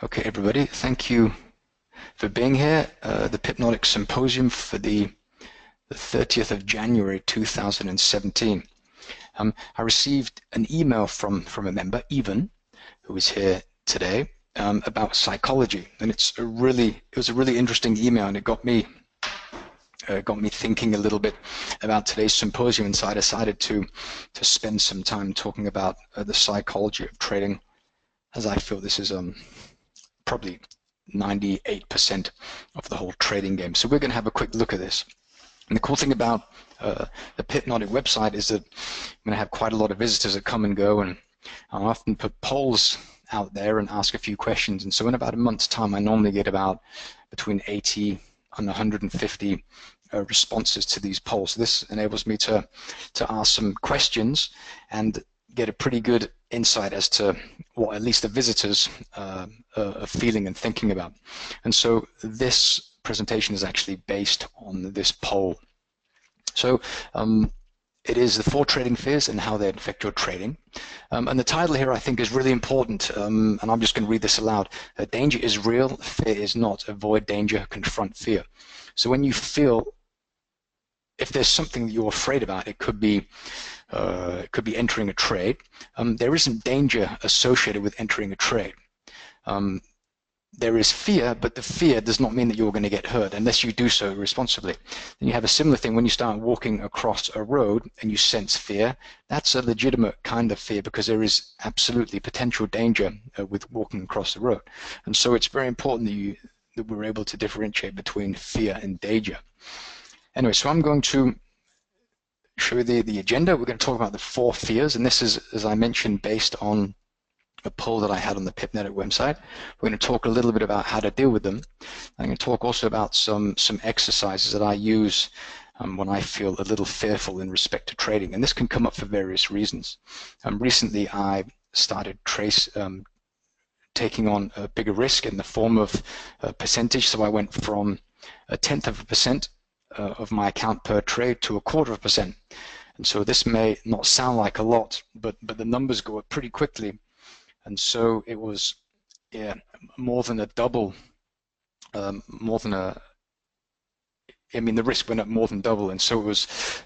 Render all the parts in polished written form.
Okay, everybody, thank you for being here. The Pipnotic Symposium for the 30th of January 2017. I received an email from a member, Evan, who is here today, about psychology, and it was a really interesting email, and it got me thinking a little bit about today's symposium, and so I decided to spend some time talking about the psychology of trading, as I feel this is probably 98% of the whole trading game. So we're going to have a quick look at this. And the cool thing about the Pipnotic website is that I'm going to have quite a lot of visitors that come and go, and I'll often put polls out there and ask a few questions. And so in about a month's time, I normally get about between 80 and 150 responses to these polls. So this enables me to ask some questions and get a pretty good insight as to what at least the visitors are feeling and thinking about. And so this presentation is actually based on this poll. So it is the 4 trading fears and how they affect your trading. And the title here I think is really important, and I'm just going to read this aloud. Danger is real, fear is not. Avoid danger, confront fear. So when you feel, if there's something that you're afraid about, it could be entering a trade. There isn't danger associated with entering a trade. There is fear, but the fear does not mean that you're going to get hurt unless you do so responsibly. Then you have a similar thing when you start walking across a road and you sense fear. That's a legitimate kind of fear because there is absolutely potential danger with walking across the road. And so it's very important that we're able to differentiate between fear and danger. Anyway, so I'm going to show you the agenda. We're going to talk about the 4 fears, and this is, as I mentioned, based on a poll that I had on the Pipnotic website. We're going to talk a little bit about how to deal with them. I'm going to talk also about some exercises that I use when I feel a little fearful in respect to trading, and this can come up for various reasons. Recently, I started taking on a bigger risk in the form of a percentage, so I went from 0.1% of my account per trade to 0.25%. And so this may not sound like a lot, but the numbers go up pretty quickly. And so it was more than a double, the risk went up more than double, and so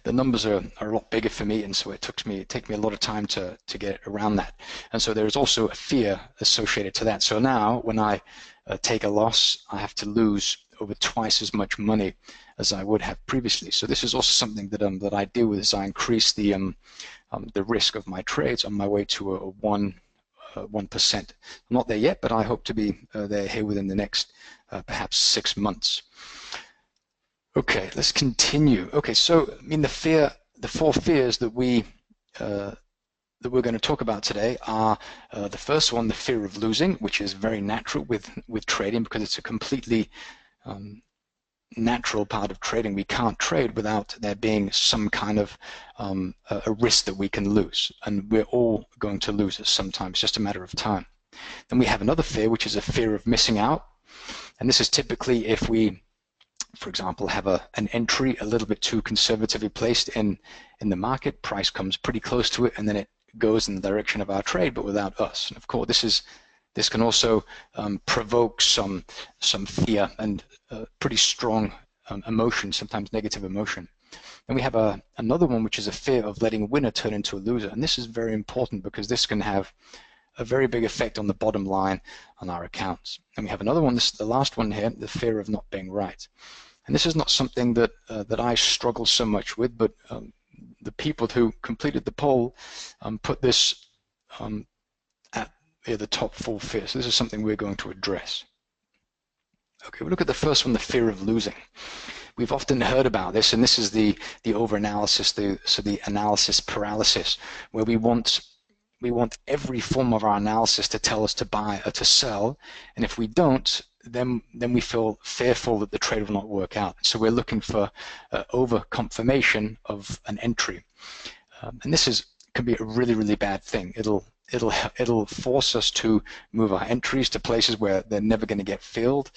the numbers are a lot bigger for me, and so it took me a lot of time to get around that. And so there is also a fear associated to that. So now when I take a loss, I have to lose over twice as much money as I would have previously. So this is also something that I deal with as I increase the risk of my trades on my way to a 1%. I'm not there yet, but I hope to be there here within the next perhaps 6 months. Okay, let's continue. Okay, so the 4 fears that we're going to talk about today are the first one, the fear of losing, which is very natural with trading because it's a completely natural part of trading. We can't trade without there being some kind of a risk that we can lose, and we're all going to lose it sometimes. It's just a matter of time. Then we have another fear, which is a fear of missing out, and this is typically if we, for example, have an entry a little bit too conservatively placed in the market, price comes pretty close to it, and then it goes in the direction of our trade, but without us. And of course, this can also provoke some fear and pretty strong emotion, sometimes negative emotion. And we have another one, which is a fear of letting a winner turn into a loser. And this is very important because this can have a very big effect on the bottom line on our accounts. And we have another one, the last one here, the fear of not being right. And this is not something that I struggle so much with, but the people who completed the poll put this at the top 4 fears. So this is something we're going to address. Okay, we'll look at the first one, the fear of losing. We've often heard about this, and this is the over-analysis, the analysis paralysis, where we want every form of our analysis to tell us to buy or to sell, and if we don't, then we feel fearful that the trade will not work out. So we're looking for over-confirmation of an entry, and this can be a really, really bad thing. It'll force us to move our entries to places where they're never going to get filled.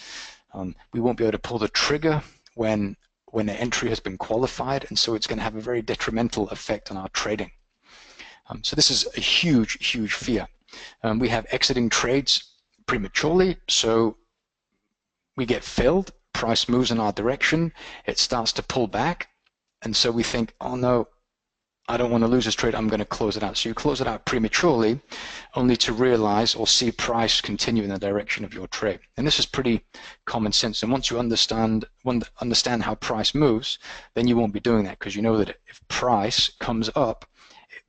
We won't be able to pull the trigger when an entry has been qualified, and so it's going to have a very detrimental effect on our trading. So this is a huge, huge fear. We have exiting trades prematurely, so we get filled, price moves in our direction, it starts to pull back, and so we think, oh no, I don't want to lose this trade, I'm going to close it out. So you close it out prematurely, only to realize or see price continue in the direction of your trade. And this is pretty common sense. And once you understand how price moves, then you won't be doing that, because you know that if price comes up,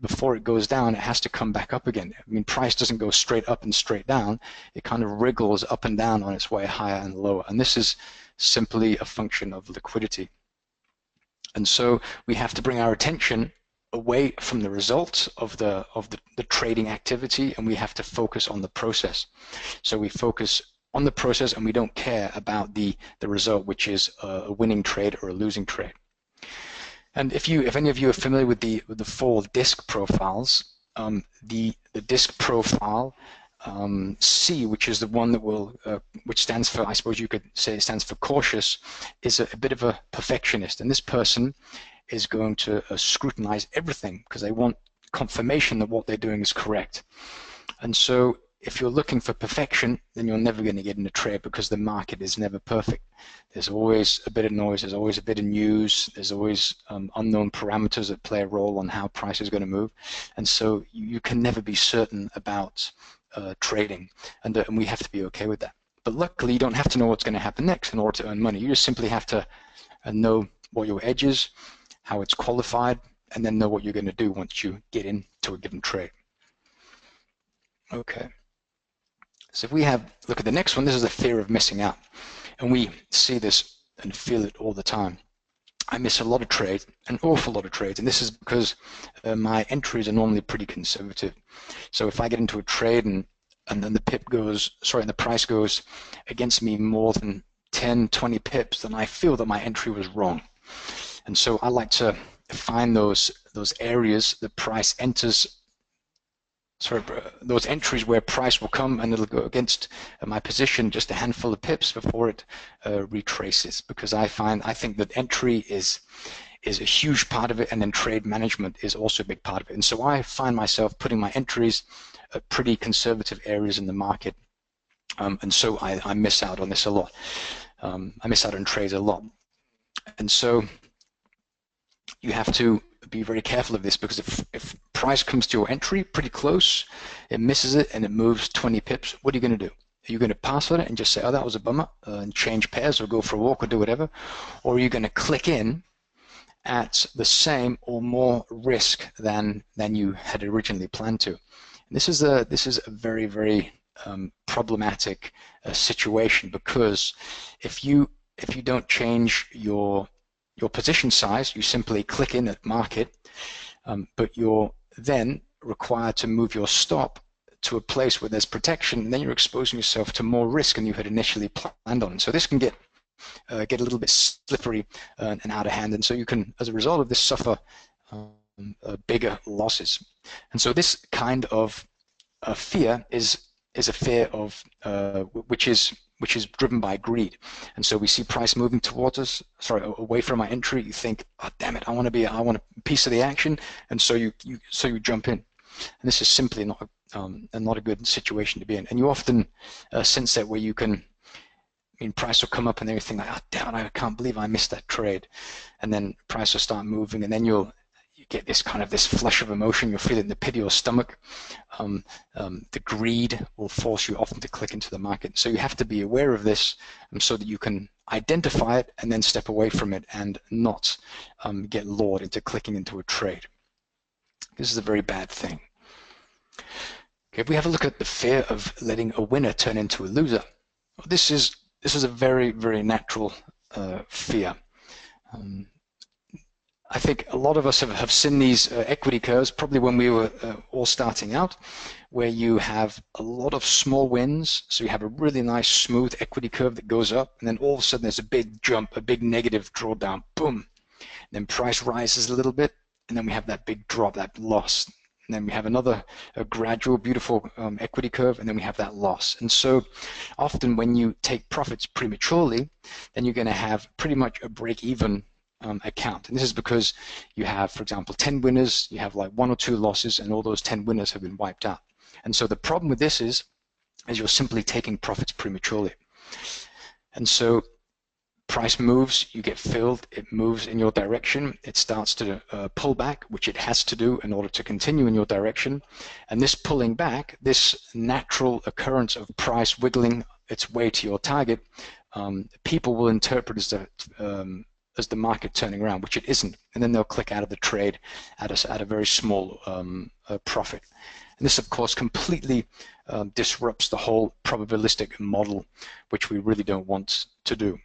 before it goes down, it has to come back up again. I mean, price doesn't go straight up and straight down. It kind of wriggles up and down on its way higher and lower. And this is simply a function of liquidity. And so we have to bring our attention away from the results of the trading activity, and we have to focus on the process. So we focus on the process, and we don't care about the result, which is a winning trade or a losing trade. And if any of you are familiar with the 4 disc profiles, the disc profile C, which is the one that will, which stands for, I suppose you could say it stands for cautious, is a bit of a perfectionist. And this person is going to scrutinize everything because they want confirmation that what they're doing is correct. And so if you're looking for perfection, then you're never going to get in a trade, because the market is never perfect. There's always a bit of noise, there's always a bit of news, there's always unknown parameters that play a role on how price is going to move. And so you can never be certain about trading, and we have to be okay with that. But luckily, you don't have to know what's going to happen next in order to earn money. You just simply have to know what your edge is, how it's qualified, and then know what you're going to do once you get into a given trade. Okay. So if we look at the next one, this is the fear of missing out. And we see this and feel it all the time. I miss a lot of trades, an awful lot of trades, and this is because my entries are normally pretty conservative. So if I get into a trade and then the price goes against me more than 10, 20 pips, then I feel that my entry was wrong. And so I like to find those areas that price enters, those entries where price will come and it'll go against my position just a handful of pips before it retraces, because I think that entry is a huge part of it, and then trade management is also a big part of it. And so I find myself putting my entries at pretty conservative areas in the market, and so I miss out on this a lot. I miss out on trades a lot. And so you have to be very careful of this, because if price comes to your entry pretty close, it misses it and it moves 20 pips, what are you going to do? Are you going to pass on it and just say, oh, that was a bummer, and change pairs or go for a walk or do whatever? Or are you going to click in at the same or more risk than you had originally planned to? And this is a very, very problematic situation, because if you don't change your position size, you simply click in at market, but you're then required to move your stop to a place where there's protection, and then you're exposing yourself to more risk than you had initially planned on. So this can get a little bit slippery and out of hand, and so you can, as a result of this, suffer bigger losses. And so this kind of fear is a fear of which is driven by greed. And so we see price moving towards us, away from our entry. You think, oh damn it, I want a piece of the action, and so you jump in. And this is simply not a good situation to be in. And you often sense that, where you can, price will come up and then you think like, oh damn it, I can't believe I missed that trade. And then price will start moving, and then you get this flush of emotion. You'll feel it in the pit of your stomach. The greed will force you often to click into the market. So you have to be aware of this, so that you can identify it and then step away from it and not get lured into clicking into a trade. This is a very bad thing. Okay, if we have a look at the fear of letting a winner turn into a loser, this is a very, very natural fear. I think a lot of us have seen these equity curves, probably when we were all starting out, where you have a lot of small wins. So you have a really nice smooth equity curve that goes up, and then all of a sudden there's a big jump, a big negative drawdown, boom. And then price rises a little bit, and then we have that big drop, that loss. And then we have a gradual, beautiful equity curve, and then we have that loss. And so often when you take profits prematurely, then you're going to have pretty much a break-even account. And this is because you have, for example, 10 winners, you have like 1 or 2 losses, and all those 10 winners have been wiped out. And so the problem with this is is you're simply taking profits prematurely. And so price moves, you get filled, it moves in your direction, it starts to pull back, which it has to do in order to continue in your direction. And this pulling back, this natural occurrence of price wiggling its way to your target, people will interpret as the market turning around, which it isn't. And then they'll click out of the trade at a very small profit. And this, of course, completely disrupts the whole probabilistic model, which we really don't want to do.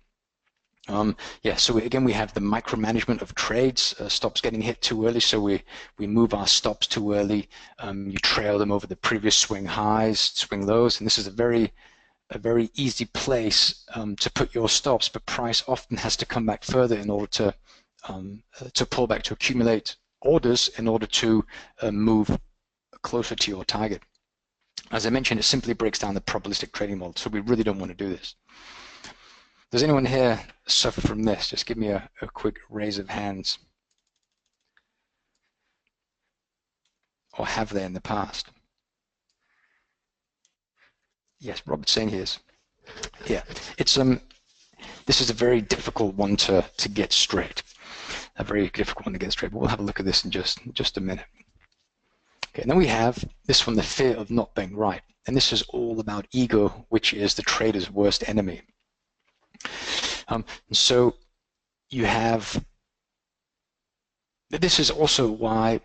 So again, we have the micromanagement of trades, stops getting hit too early, so we move our stops too early. You trail them over the previous swing highs, swing lows, and this is a very easy place to put your stops, but price often has to come back further in order to pull back, to accumulate orders in order to move closer to your target. As I mentioned, it simply breaks down the probabilistic trading model, so we really don't want to do this. Does anyone here suffer from this? Just give me a quick raise of hands. Or have they in the past? Yes, Robert's saying he is. Yeah, it's this is a very difficult one to get straight. A very difficult one to get straight, but we'll have a look at this in just a minute. Okay, and then we have this one, the fear of not being right. And this is all about ego, which is the trader's worst enemy. So you have, this is also why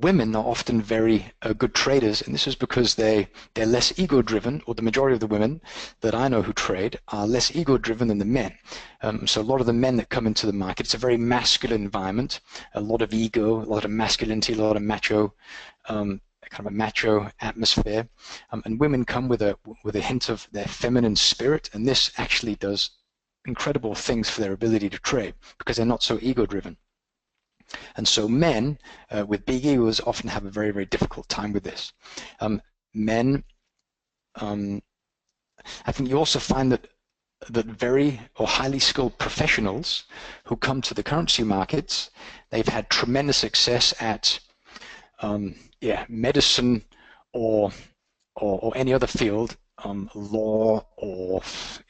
women are often very good traders, and this is because they're less ego-driven, or the majority of the women that I know who trade are less ego-driven than the men. So a lot of the men that come into the market, it's a very masculine environment, a lot of ego, a lot of masculinity, a lot of macho, kind of a macho atmosphere, and women come with a hint of their feminine spirit, and this actually does incredible things for their ability to trade because they're not so ego-driven. And so men with big egos often have a very, very difficult time with this. Men, I think you also find that very or highly skilled professionals who come to the currency markets, they've had tremendous success at medicine or any other field, law or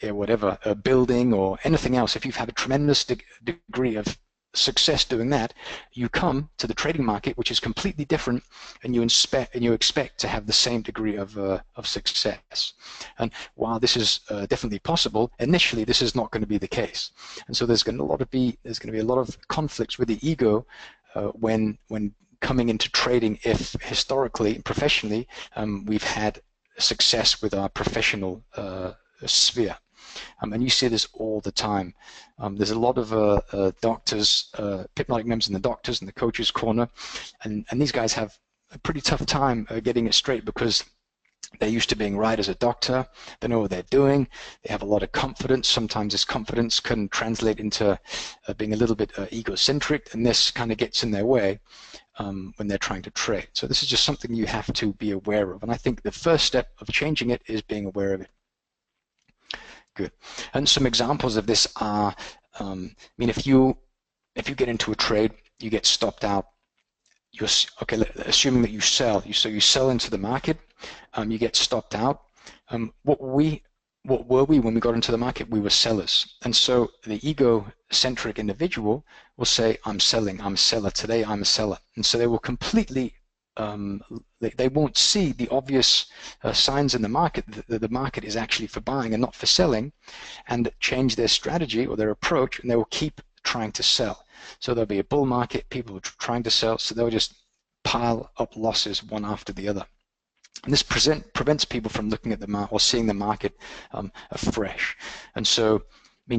whatever, building or anything else. If you've had a tremendous degree of success doing that, you come to the trading market, which is completely different, and you expect to have the same degree of success. And while this is definitely possible, initially this is not going to be the case. And so there's going to be a lot of conflicts with the ego when coming into trading, if historically, professionally, we've had success with our professional sphere. And you see this all the time. There's a lot of doctors, Pipnotic members in the doctors and the coaches corner, and these guys have a pretty tough time getting it straight because they're used to being right as a doctor. They know what they're doing. They have a lot of confidence. Sometimes this confidence can translate into being a little bit egocentric, and this kind of gets in their way when they're trying to trade. So this is just something you have to be aware of. And I think the first step of changing it is being aware of it. Good. And some examples of this are, if you get into a trade, you get stopped out. Assuming that you sell, so you sell into the market, you get stopped out. What were we when we got into the market? We were sellers. And so the egocentric individual will say, I'm selling, I'm a seller. Today I'm a seller. And so they will completely, they won't see the obvious signs in the market that the market is actually for buying and not for selling, and change their strategy or their approach, and they will keep trying to sell. So there'll be a bull market, people are trying to sell, so they'll just pile up losses one after the other. And this prevents people from looking at the market or seeing the market afresh. And so,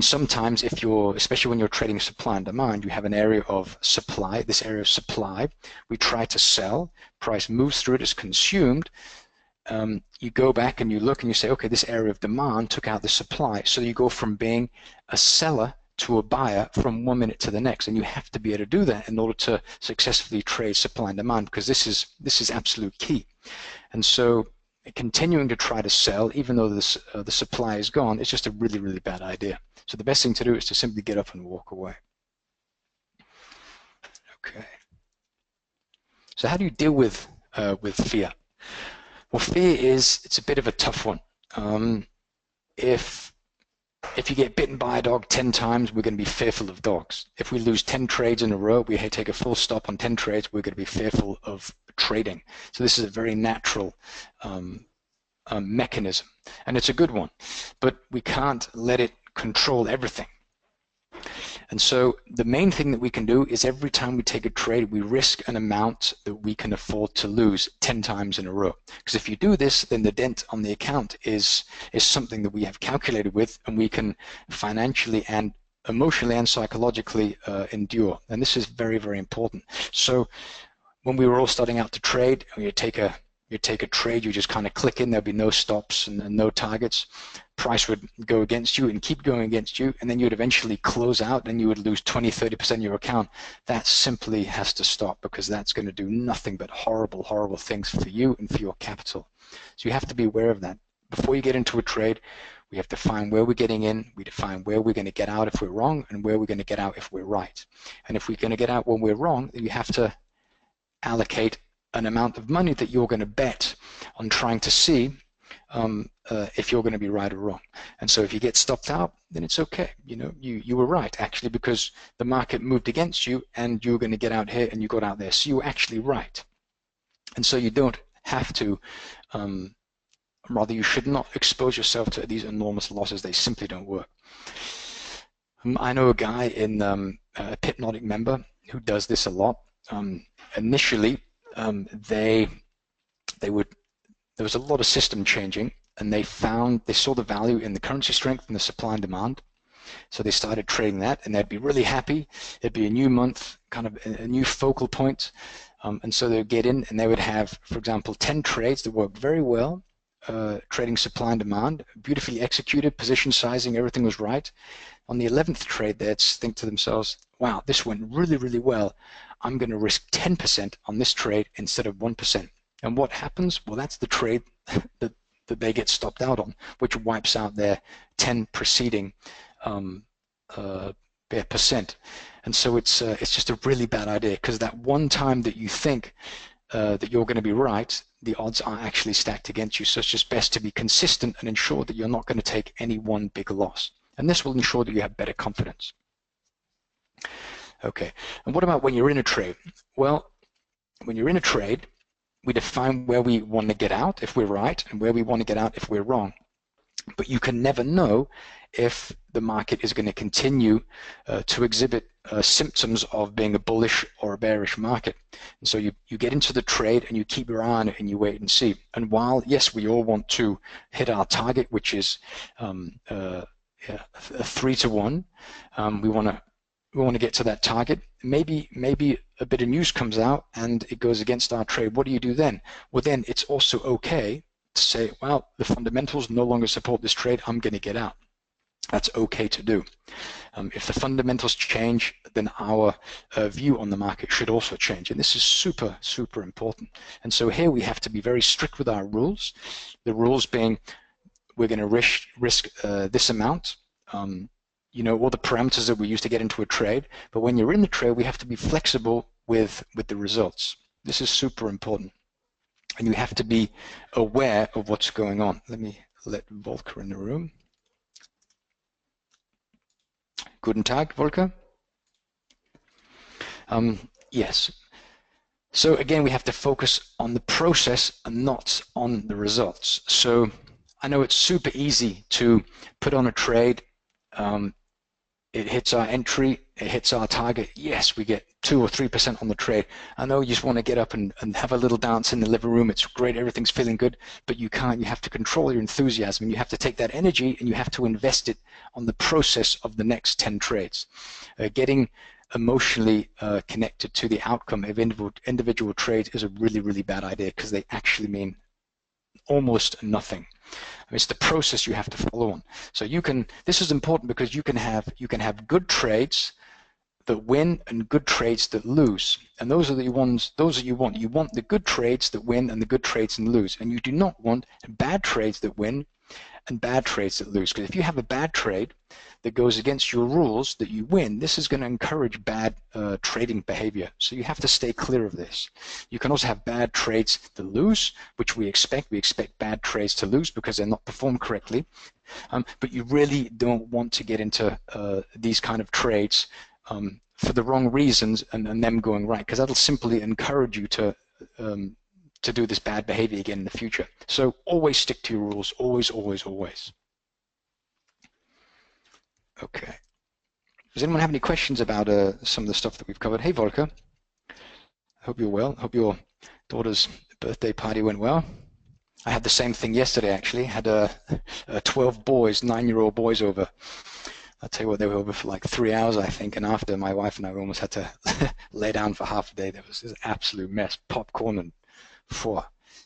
sometimes if especially when you're trading supply and demand, you have an area of supply, this area of supply, we try to sell, price moves through it, is consumed, you go back and you look and you say, okay, this area of demand took out the supply. So you go from being a seller to a buyer from 1 minute to the next, and you have to be able to do that in order to successfully trade supply and demand, because this is absolute key. And so continuing to try to sell, even though the supply is gone, it's just a really, really bad idea. So the best thing to do is to simply get up and walk away. Okay. So how do you deal with fear? Well, fear it's a bit of a tough one. If you get bitten by a dog 10 times, we're going to be fearful of dogs. If we lose 10 trades in a row, we take a full stop on 10 trades, we're going to be fearful of trading. So this is a very natural mechanism, and it's a good one, but we can't let it control everything. And so the main thing that we can do is every time we take a trade, we risk an amount that we can afford to lose 10 times in a row. Because if you do this, then the dent on the account is something that we have calculated with, and we can financially and emotionally and psychologically endure. And this is very, very important. So when we were all starting out to trade, you take a trade, you just kind of click in, there'll be no stops and no targets. Price would go against you and keep going against you, and then you would eventually close out and you would lose 20-30% of your account. That simply has to stop, because that's going to do nothing but horrible, horrible things for you and for your capital. So you have to be aware of that. Before you get into a trade, we have to find where we're getting in, we define where we're going to get out if we're wrong, and where we're going to get out if we're right. And if we're going to get out when we're wrong, then you have to allocate an amount of money that you're going to bet on trying to see if you're going to be right or wrong. And so if you get stopped out, then it's okay. You know, you were right, actually, because the market moved against you and you were going to get out here and you got out there. So you were actually right. And so you don't have to, rather you should not expose yourself to these enormous losses. They simply don't work. I know a guy in a Pipnotic member who does this a lot. Initially, there was a lot of system changing, and they saw the value in the currency strength and the supply and demand. So they started trading that, and they'd be really happy. It'd be a new month, kind of a new focal point. And so they would get in, and they would have, for example, 10 trades that worked very well, trading supply and demand, beautifully executed, position sizing, everything was right. On the 11th trade, they'd think to themselves, wow, this went really, really well. I'm going to risk 10% on this trade instead of 1%. And what happens? Well, that's the trade that they get stopped out on, which wipes out their 10 preceding percent. And so it's just a really bad idea, because that one time that you think that you're going to be right, the odds are actually stacked against you. So it's just best to be consistent and ensure that you're not going to take any one big loss. And this will ensure that you have better confidence. Okay, and what about when you're in a trade? Well, when you're in a trade, we define where we want to get out if we're right, and where we want to get out if we're wrong. But you can never know if the market is going to continue to exhibit symptoms of being a bullish or a bearish market. And so you get into the trade and you keep your eye on it and you wait and see. And while, yes, we all want to hit our target, which is a 3-to-1, we want to get to that target. Maybe a bit of news comes out and it goes against our trade. What do you do then? Well, then it's also okay to say, well, the fundamentals no longer support this trade, I'm going to get out. That's okay to do. If the fundamentals change, then our view on the market should also change. And this is super, super important. And so here we have to be very strict with our rules. The rules being, we're going to risk this amount. You know, all the parameters that we use to get into a trade. But when you're in the trade, we have to be flexible with the results. This is super important. And you have to be aware of what's going on. Let me let Volker in the room. Guten Tag, Volker. Yes. So again, we have to focus on the process and not on the results. So I know it's super easy to put on a trade. It hits our entry, it hits our target. Yes, we get 2 or 3% on the trade. I know you just want to get up and have a little dance in the living room. It's great, everything's feeling good, but you can't. You have to control your enthusiasm, and you have to take that energy and you have to invest it on the process of the next 10 trades. Getting emotionally connected to the outcome of individual trades is a really, really bad idea, because they actually mean almost nothing. It's the process you have to follow on. So you can. This is important because you can have good trades that win and good trades that lose, and those are the ones. Those are you want. You want the good trades that win and the good trades that lose, and you do not want bad trades that win and bad trades that lose. Because if you have a bad trade that goes against your rules that you win, this is going to encourage bad trading behavior. So you have to stay clear of this. You can also have bad trades that lose, which we expect. We expect bad trades to lose because they're not performed correctly. But you really don't want to get into these kind of trades for the wrong reasons and them going right, because that'll simply encourage you to do this bad behavior again in the future. So always stick to your rules, always, always, always. Okay. Does anyone have any questions about some of the stuff that we've covered? Hey, Volker. I hope you're well. Hope your daughter's birthday party went well. I had the same thing yesterday, actually. Had 12 boys, 9-year-old boys over. I'll tell you what, they were over for like 3 hours, I think, and after, my wife and I almost had to lay down for half a day. There was this absolute mess, popcorn and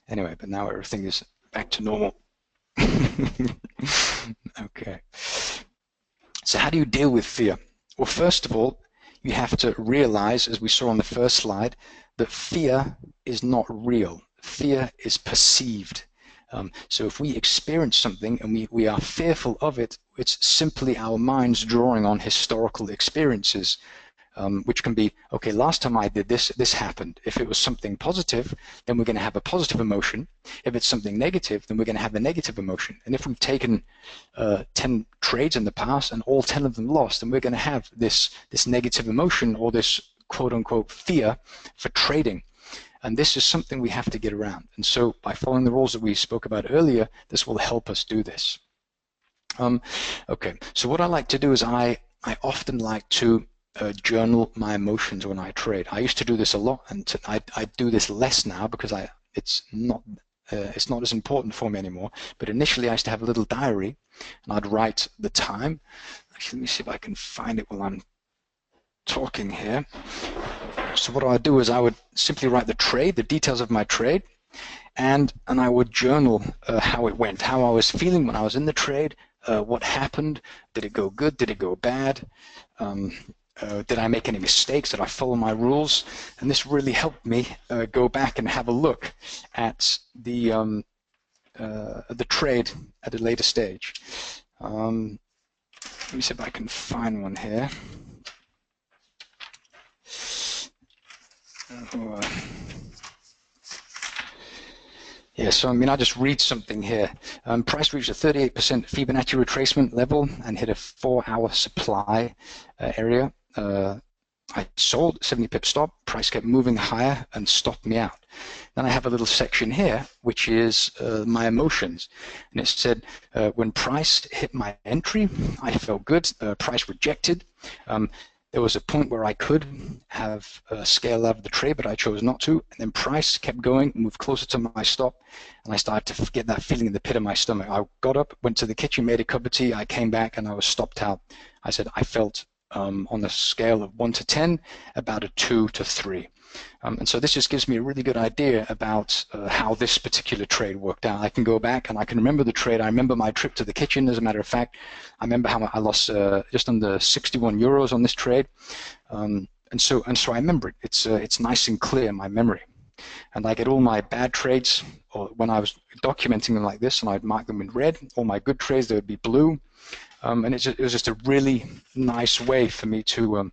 anyway, but now everything is back to normal. Okay. So how do you deal with fear? Well, first of all, you have to realize, as we saw on the first slide, that fear is not real. Fear is perceived. So if we experience something and we are fearful of it, it's simply our minds drawing on historical experiences, which can be, okay, last time I did this, this happened. If it was something positive, then we're going to have a positive emotion. If it's something negative, then we're going to have a negative emotion. And if we've taken 10 trades in the past and all 10 of them lost, then we're going to have this negative emotion or this quote-unquote fear for trading. And this is something we have to get around. And so by following the rules that we spoke about earlier, this will help us do this. Okay, so what I like to do is I often like to journal my emotions when I trade. I used to do this a lot, and I do this less now because it's not as important for me anymore. But initially I used to have a little diary, and I'd write the time. Actually, let me see if I can find it while I'm talking here. So what I'd do is I would simply write the trade, the details of my trade, and I would journal how it went, how I was feeling when I was in the trade, what happened, did it go good, did it go bad, did I make any mistakes, did I follow my rules? And this really helped me go back and have a look at the trade at a later stage. Let me see if I can find one here. Yeah, so I mean, I'll just read something here. Price reached a 38% Fibonacci retracement level and hit a 4-hour supply area. I sold 70 pip stop, price kept moving higher and stopped me out. Then I have a little section here, which is my emotions. And it said, when price hit my entry, I felt good, price rejected. There was a point where I could have scaled out of the trade, but I chose not to. And then price kept going, moved closer to my stop, and I started to get that feeling in the pit of my stomach. I got up, went to the kitchen, made a cup of tea, I came back, and I was stopped out. I said I felt on a scale of 1 to 10, about a 2 to 3. And so this just gives me a really good idea about how this particular trade worked out. I can go back and I can remember the trade. I remember my trip to the kitchen, as a matter of fact. I remember how I lost just under 61 euros on this trade. And so I remember it. It's nice and clear in my memory. And I get all my bad trades, or when I was documenting them like this, and I'd mark them in red. All my good trades, they would be blue. And it was just a really nice way for me to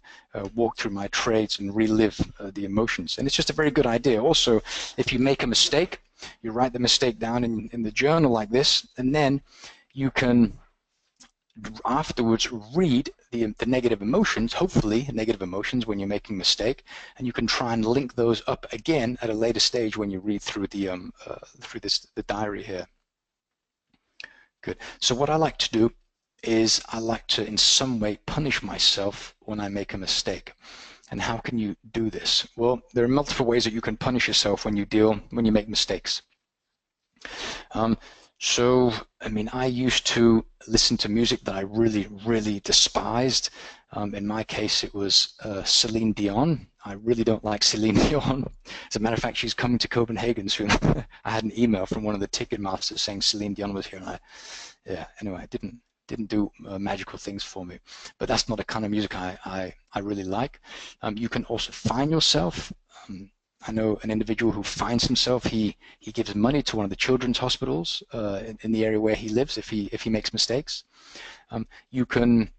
walk through my trades and relive the emotions. And it's just a very good idea. Also, if you make a mistake, you write the mistake down in the journal like this, and then you can afterwards read the negative emotions, hopefully negative emotions when you're making a mistake, and you can try and link those up again at a later stage when you read through the diary here. Good. So what I like to do is I like to in some way punish myself when I make a mistake. And how can you do this? Well, there are multiple ways that you can punish yourself when you make mistakes. So, I mean, I used to listen to music that I really, really despised. In my case, it was Celine Dion. I really don't like Celine Dion. As a matter of fact, she's coming to Copenhagen soon. I had an email from one of the ticket masters saying Celine Dion was here, and anyway, I didn't do magical things for me. But that's not the kind of music I really like. You can also find yourself. I know an individual who finds himself, he gives money to one of the children's hospitals in the area where he lives if he makes mistakes. You can.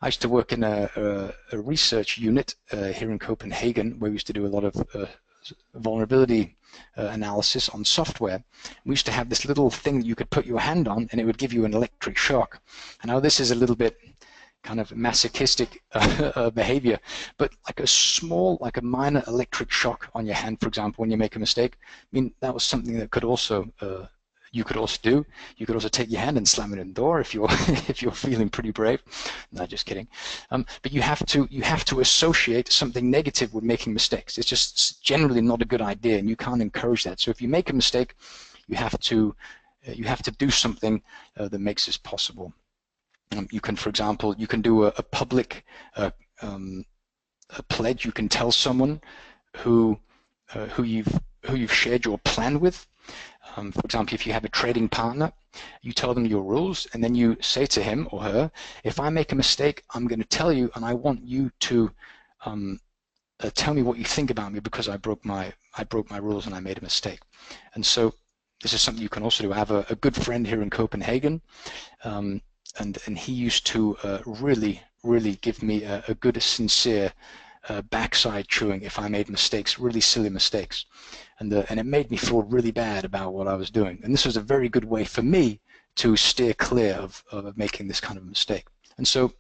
I used to work in a research unit here in Copenhagen where we used to do a lot of vulnerability analysis on software. We used to have this little thing that you could put your hand on and it would give you an electric shock. I know this is a little bit kind of masochistic behavior, but like a small, like a minor electric shock on your hand, for example, when you make a mistake, I mean, that was something that could also you could also do. You could also take your hand and slam it in the door if you're if you're feeling pretty brave. No, just kidding. But you have to associate something negative with making mistakes. It's just generally not a good idea, and you can't encourage that. So if you make a mistake, you have to do something that makes this possible. You can, for example, you can do a public a pledge. You can tell someone who you've shared your plan with. For example, if you have a trading partner, you tell them your rules, and then you say to him or her, if I make a mistake, I'm going to tell you, and I want you to tell me what you think about me because I broke my rules and I made a mistake. And so this is something you can also do. I have a good friend here in Copenhagen, and he used to really give me a good, sincere backside chewing if I made mistakes, really silly mistakes. And it made me feel really bad about what I was doing. And this was a very good way for me to steer clear of making this kind of mistake. And so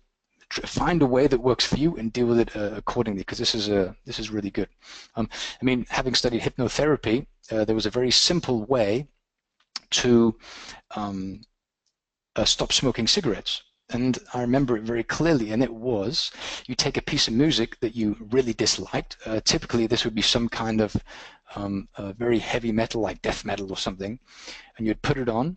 find a way that works for you and deal with it accordingly, because this is really good. I mean, having studied hypnotherapy, there was a very simple way to stop smoking cigarettes. And I remember it very clearly, and it was, you take a piece of music that you really disliked. Typically, this would be some kind of very heavy metal, like death metal or something, and you'd put it on.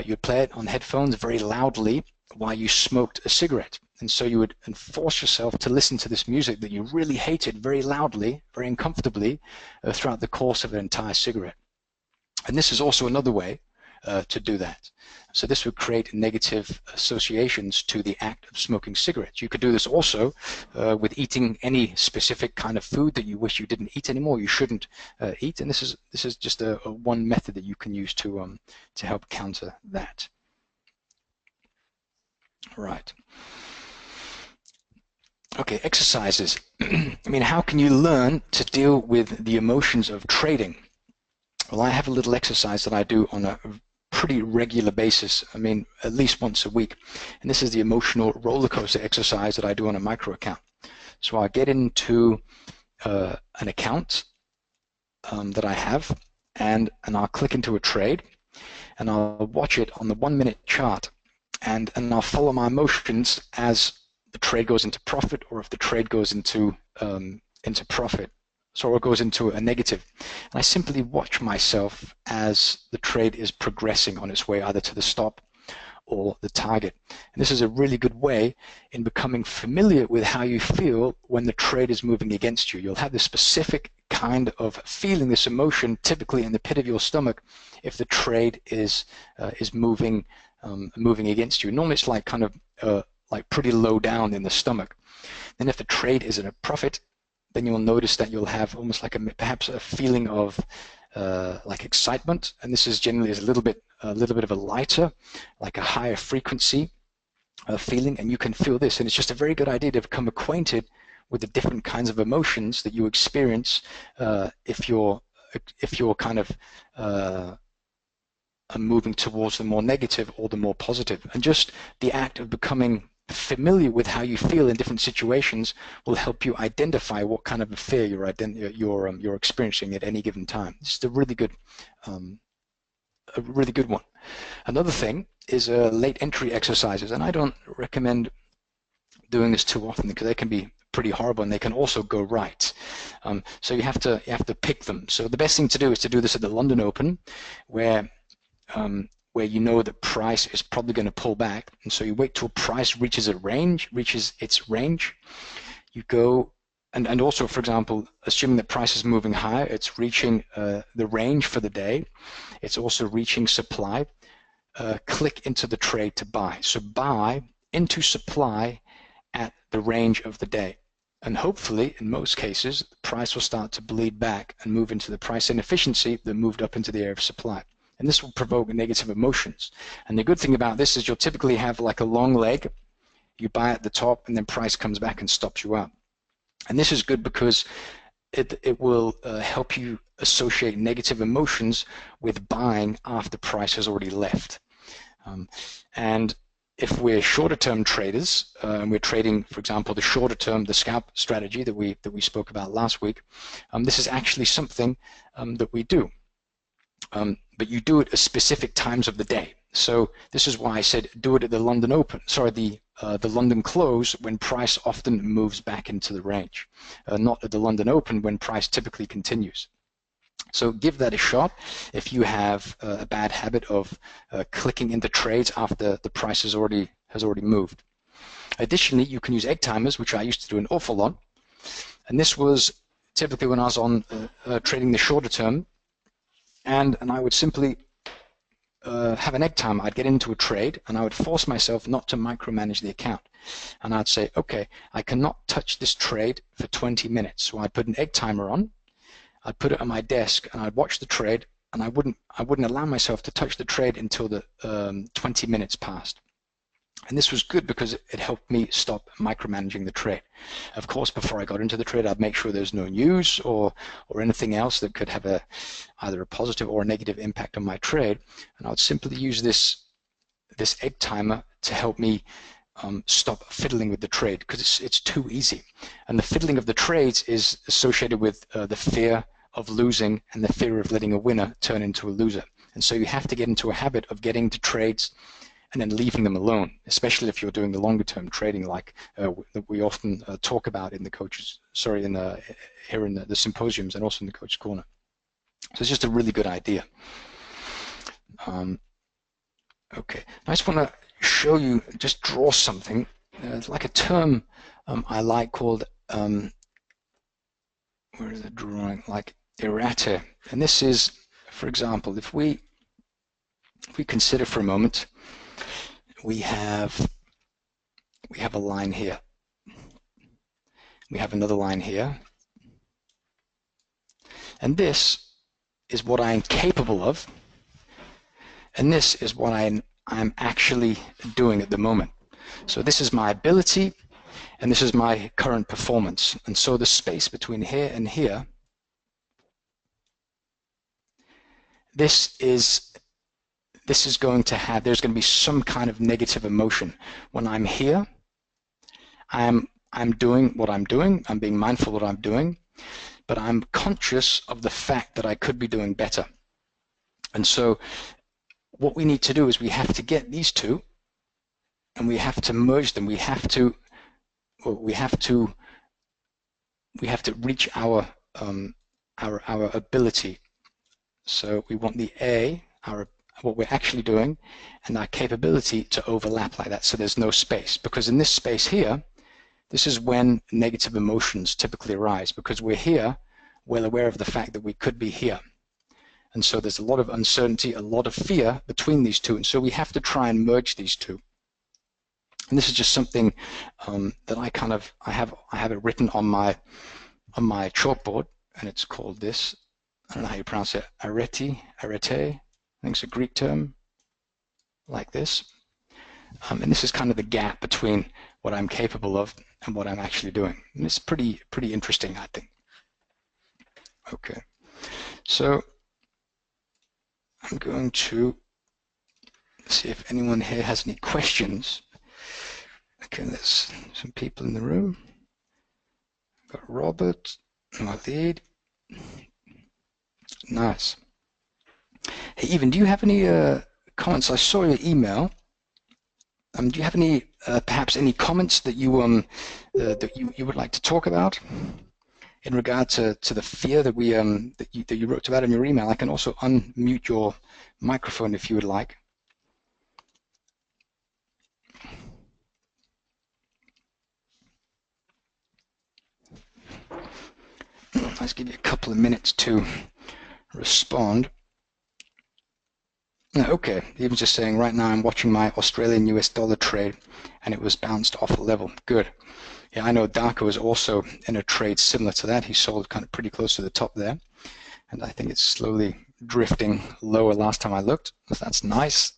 You'd play it on headphones very loudly while you smoked a cigarette. And so you would force yourself to listen to this music that you really hated very loudly, very uncomfortably, throughout the course of an entire cigarette. And this is also another way to do that. So this would create negative associations to the act of smoking cigarettes. You could do this also with eating any specific kind of food that you wish you didn't eat anymore, you shouldn't eat. And this is just a one method that you can use to help counter that. Right. Okay, exercises. I mean, how can you learn to deal with the emotions of trading? Well, I have a little exercise that I do on a pretty regular basis. I mean, at least once a week. And this is the emotional roller coaster exercise that I do on a micro account. So I get into an account that I have, and I'll click into a trade, and I'll watch it on the 1 minute chart, and I'll follow my emotions as the trade goes into profit, or if the trade goes into profit. So it goes into a negative. And I simply watch myself as the trade is progressing on its way either to the stop or the target. And this is a really good way in becoming familiar with how you feel when the trade is moving against you. You'll have this specific kind of feeling, this emotion, typically in the pit of your stomach, if the trade is moving against you. Normally it's like kind of like pretty low down in the stomach. Then if the trade is in a profit, then you'll notice that you'll have almost like perhaps a feeling of like excitement, and this is generally a little bit of a lighter, like a higher frequency feeling, and you can feel this. And it's just a very good idea to become acquainted with the different kinds of emotions that you experience if you're kind of moving towards the more negative or the more positive. And just the act of becoming familiar with how you feel in different situations will help you identify what kind of a fear you're experiencing at any given time. It's a really good one. Another thing is late entry exercises, and I don't recommend doing this too often because they can be pretty horrible and they can also go right. So you have to pick them. So the best thing to do is to do this at the London Open, where you know that price is probably going to pull back, and so you wait till price reaches its range. You go, and also, for example, assuming that price is moving higher, it's reaching the range for the day. It's also reaching supply. Click into the trade to buy. So buy into supply at the range of the day. And hopefully, in most cases, the price will start to bleed back and move into the price inefficiency that moved up into the area of supply. And this will provoke negative emotions. And the good thing about this is you'll typically have like a long leg. You buy at the top, and then price comes back and stops you out. And this is good because it will help you associate negative emotions with buying after price has already left. And if we're shorter term traders, and we're trading, for example, the shorter term, the scalp strategy that we spoke about last week, this is actually something that we do. But you do it at specific times of the day. So this is why I said do it at the London Open, sorry, the London close, when price often moves back into the range, not at the London Open when price typically continues. So give that a shot if you have a bad habit of clicking into trades after the price has already moved. Additionally, you can use egg timers, which I used to do an awful lot. And this was typically when I was on trading the shorter term, and I would simply have an egg timer. I'd get into a trade, and I would force myself not to micromanage the account. And I'd say, okay, I cannot touch this trade for 20 minutes. So I'd put an egg timer on. I'd put it on my desk, and I'd watch the trade, and I wouldn't allow myself to touch the trade until the 20 minutes passed. And this was good because it helped me stop micromanaging the trade. Of course, before I got into the trade, I'd make sure there's no news or anything else that could have either a positive or a negative impact on my trade. And I would simply use this egg timer to help me stop fiddling with the trade, because it's too easy. And the fiddling of the trades is associated with the fear of losing and the fear of letting a winner turn into a loser. And so you have to get into a habit of getting to trades and then leaving them alone, especially if you're doing the longer term trading, like that we often talk about in the coaches, sorry, here in the symposiums and also in the Coach Corner. So it's just a really good idea. Okay, I just want to show you, just draw something. It's like a term I like called, where is the drawing? Like errata. And this is, for example, if we consider for a moment, we have a line here. We have another line here. And this is what I am capable of. And this is what I'm actually doing at the moment. So this is my ability, and this is my current performance. And so the space between here and here, this is going to have, there's going to be some kind of negative emotion. When I'm here, I'm doing what I'm doing, I'm being mindful of what I'm doing, but I'm conscious of the fact that I could be doing better. And so what we need to do is we have to get these two, and we have to merge them. We have to reach our ability. So we want the A, what we're actually doing, and our capability to overlap like that, so there's no space. Because in this space here, this is when negative emotions typically arise, because we're here, well aware of the fact that we could be here. And so there's a lot of uncertainty, a lot of fear between these two, and so we have to try and merge these two. And this is just something that I have it written on my chalkboard, and it's called this. I don't know how you pronounce it. Arete. I think it's a Greek term, like this. And this is kind of the gap between what I'm capable of and what I'm actually doing. And it's pretty interesting, I think. Okay, so I'm going to see if anyone here has any questions. Okay, there's some people in the room. Got Robert, Walid. Nice. Hey, Evan, do you have any comments? I saw your email. Do you have any, perhaps any comments that you would like to talk about in regard to the fear that that you wrote about in your email? I can also unmute your microphone if you would like. Let's give you a couple of minutes to respond. Okay, even just saying right now I'm watching my Australian US dollar trade and it was bounced off a level. Good. Yeah, I know Darko is also in a trade similar to that. He sold kind of pretty close to the top there, and I think it's slowly drifting lower last time I looked. That's nice.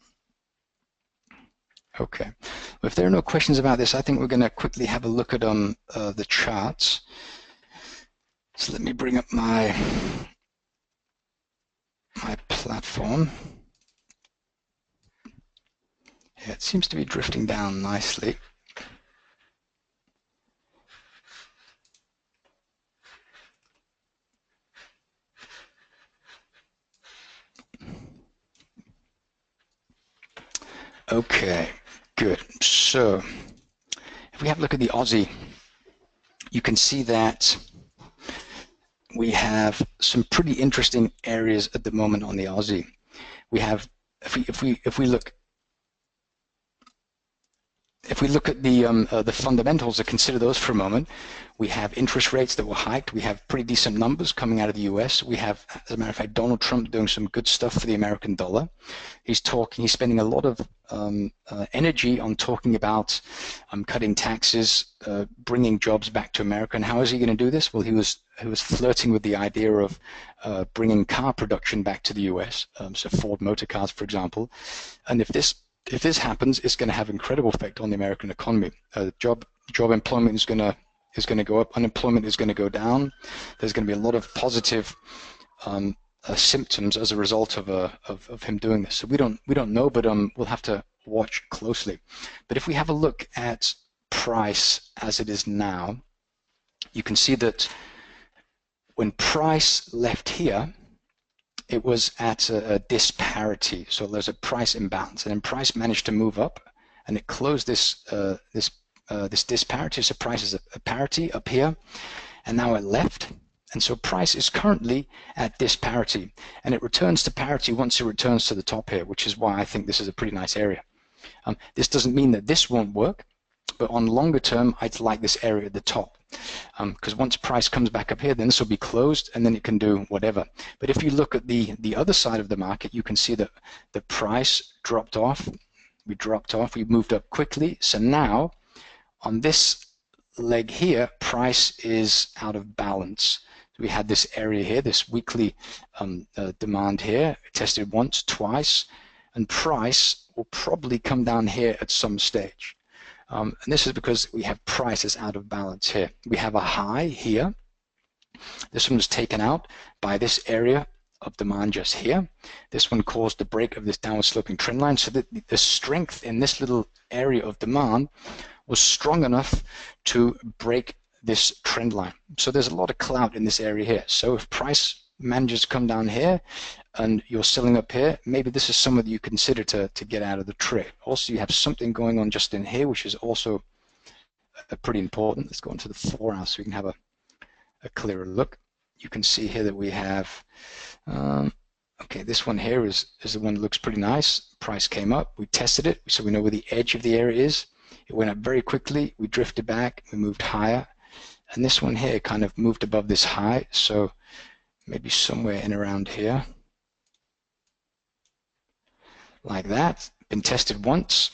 Okay. Well, if there are no questions about this, I think we're going to quickly have a look at the charts. So let me bring up my platform. Yeah, it seems to be drifting down nicely. Okay, good. So if we have a look at the Aussie, you can see that we have some pretty interesting areas at the moment on the Aussie. We have, if we look at the fundamentals and consider those for a moment, we have interest rates that were hiked. We have pretty decent numbers coming out of the US. We have, as a matter of fact, Donald Trump doing some good stuff for the American dollar. He's spending a lot of energy on talking about cutting taxes, bringing jobs back to America. And how is he going to do this? Well, he was flirting with the idea of bringing car production back to the US, so Ford Motor Cars, for example. And if this happens, it's going to have incredible effect on the American economy. Job employment is going to go up, unemployment is going to go down. There's going to be a lot of positive symptoms as a result of him doing this. So we don't know, but we'll have to watch closely. But if we have a look at price as it is now, you can see that when price left here, it was at a disparity. So there's a price imbalance, and then price managed to move up, and it closed this disparity. So price is a parity up here, and now it left. And so price is currently at disparity, and it returns to parity once it returns to the top here, which is why I think this is a pretty nice area. This doesn't mean that this won't work, but on longer term, I'd like this area at the top, because once price comes back up here, then this will be closed, and then it can do whatever. But if you look at the other side of the market, you can see that the price dropped off. We moved up quickly. So now, on this leg here, price is out of balance. We had this area here, this weekly demand here. It tested once, twice, and price will probably come down here at some stage. And this is because we have prices out of balance here. We have a high here. This one was taken out by this area of demand just here. This one caused the break of this downward sloping trend line. So the strength in this little area of demand was strong enough to break this trend line. So there's a lot of clout in this area here. So if price manages to come down here and you're selling up here, maybe this is somewhere that you consider to get out of the trade. Also, you have something going on just in here, which is also pretty important. Let's go into the 4 hours so we can have a clearer look. You can see here that we have, okay, this one here is the one that looks pretty nice. Price came up, we tested it, so we know where the edge of the area is. It went up very quickly, we drifted back, we moved higher, and this one here kind of moved above this high, so maybe somewhere in around here, like that. Been tested once,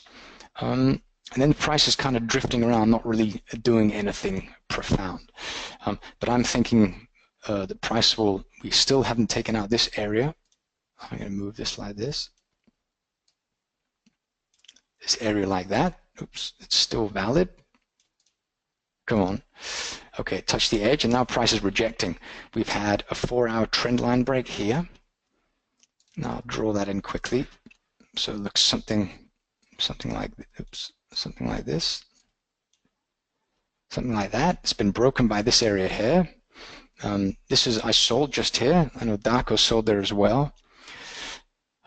and then the price is kind of drifting around, not really doing anything profound. But I'm thinking the price we still haven't taken out this area. I'm going to move this like this area like that. Oops, it's still valid. Come on. Okay, touch the edge, and now price is rejecting. We've had a 4-hour trend line break here. Now I'll draw that in quickly. So it looks something like, oops, something like this. Something like that. It's been broken by this area here. This is, I sold just here. I know Darko sold there as well.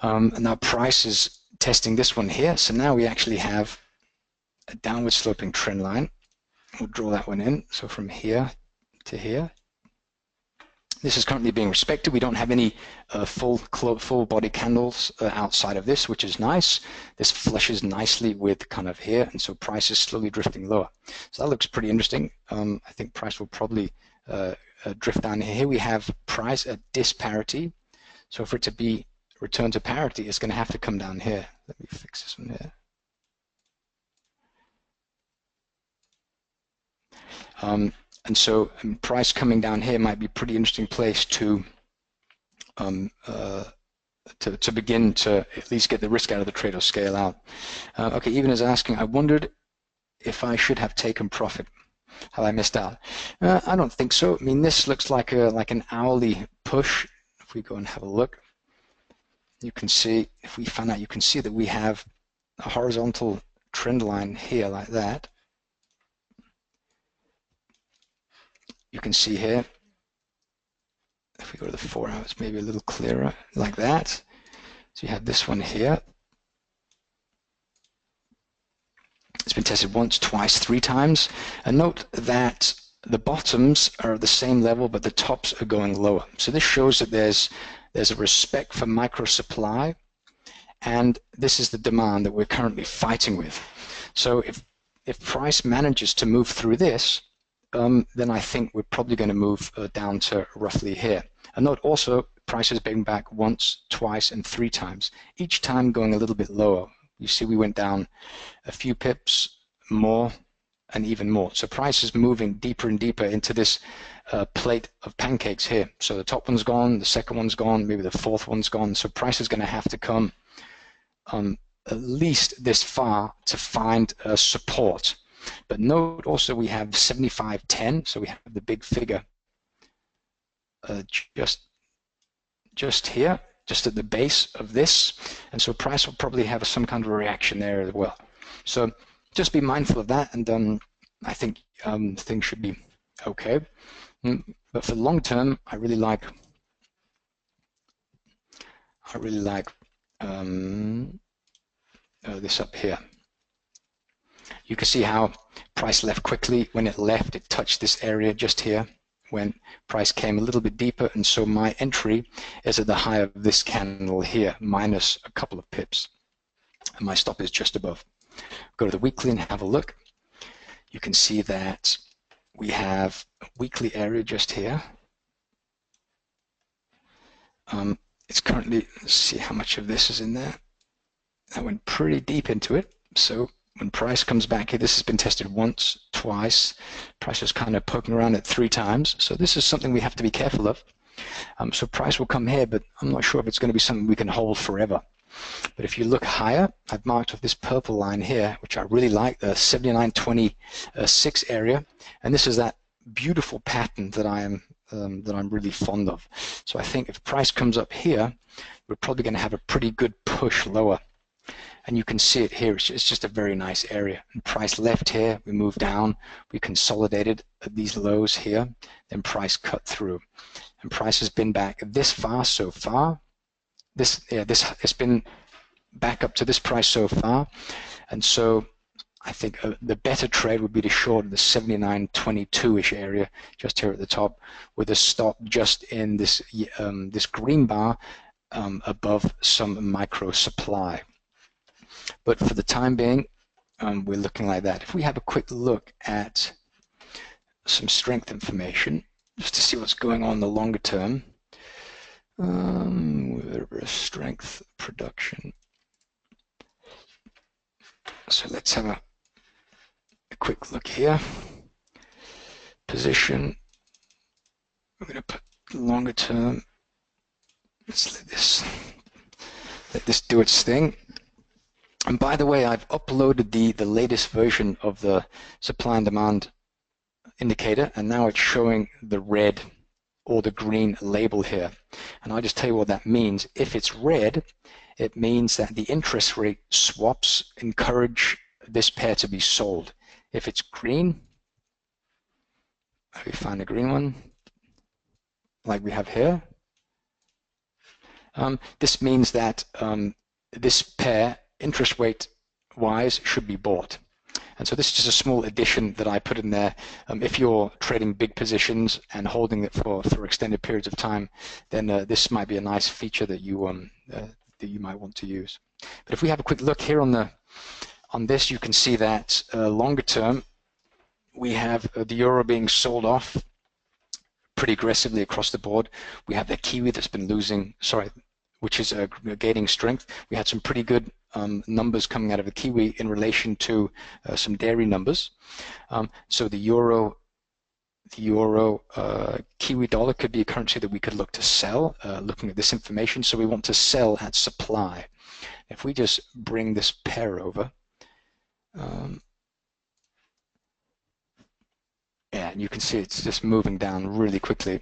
And now price is testing this one here. So now we actually have a downward sloping trend line. We'll draw that one in. So from here to here. This is currently being respected. We don't have any full body candles outside of this, which is nice. This flushes nicely with kind of here, and so price is slowly drifting lower. So that looks pretty interesting. I think price will probably drift down here. Here we have price at disparity. So for it to be returned to parity, it's going to have to come down here. Let me fix this one here. And so price coming down here might be a pretty interesting place to begin to at least get the risk out of the trade or scale out. Okay, even is asking, I wondered if I should have taken profit. Have I missed out? I don't think so. I mean, this looks like an hourly push. If we go and have a look, you can see, if we find out, you can see that we have a horizontal trend line here like that. You can see here, if we go to the 4 hours, maybe a little clearer, like that. So you have this one here. It's been tested once, twice, 3 times. And note that the bottoms are at the same level, but the tops are going lower. So this shows that there's a respect for micro supply, and this is the demand that we're currently fighting with. So if price manages to move through this, then I think we're probably going to move down to roughly here. And note also, price has been back once, twice, and 3 times, each time going a little bit lower. You see we went down a few pips, more, and even more. So price is moving deeper and deeper into this plate of pancakes here. So the top one's gone, the second one's gone, maybe the fourth one's gone. So price is going to have to come at least this far to find support. But note also we have 75.10, so we have the big figure just here, just at the base of this, and so price will probably have some kind of a reaction there as well. So just be mindful of that, and I think things should be okay. But for the long term, I really like this up here. You can see how price left quickly. When it left, it touched this area just here when price came a little bit deeper, and so my entry is at the high of this candle here, minus a couple of pips, and my stop is just above. Go to the weekly and have a look. You can see that we have a weekly area just here. It's currently, let's see how much of this is in there. I went pretty deep into it, so when price comes back here, this has been tested once, twice. Price is kind of poking around it 3 times. So this is something we have to be careful of. So price will come here, but I'm not sure if it's going to be something we can hold forever. But if you look higher, I've marked with this purple line here, which I really like, the 79.26 area. And this is that beautiful pattern that I'm really fond of. So I think if price comes up here, we're probably going to have a pretty good push lower. And you can see it here, it's just a very nice area. And price left here, we moved down, we consolidated at these lows here, then price cut through. And price has been back this far so far. It's been back up to this price so far. And so I think the better trade would be to short the 79.22-ish area just here at the top, with a stop just in this this green bar above some micro supply. But for the time being, we're looking like that. If we have a quick look at some strength information, just to see what's going on in the longer term, strength production. So let's have a quick look here. Position. We're going to put longer term. Let's let this do its thing. And by the way, I've uploaded the latest version of the supply and demand indicator, and now it's showing the red or the green label here. And I'll just tell you what that means. If it's red, it means that the interest rate swaps encourage this pair to be sold. If it's green, we find a green one, like we have here, this means that this pair, interest rate wise, should be bought. And so this is just a small addition that I put in there. If you're trading big positions and holding it for extended periods of time, then this might be a nice feature that you might want to use. But if we have a quick look here on this, you can see that longer term, we have the euro being sold off pretty aggressively across the board. We have the Kiwi that's been losing, which is gaining strength. We had some pretty good numbers coming out of the Kiwi in relation to some dairy numbers. So the euro the euro, Kiwi dollar could be a currency that we could look to sell, looking at this information. So we want to sell at supply. If we just bring this pair over, yeah, and you can see it's just moving down really quickly.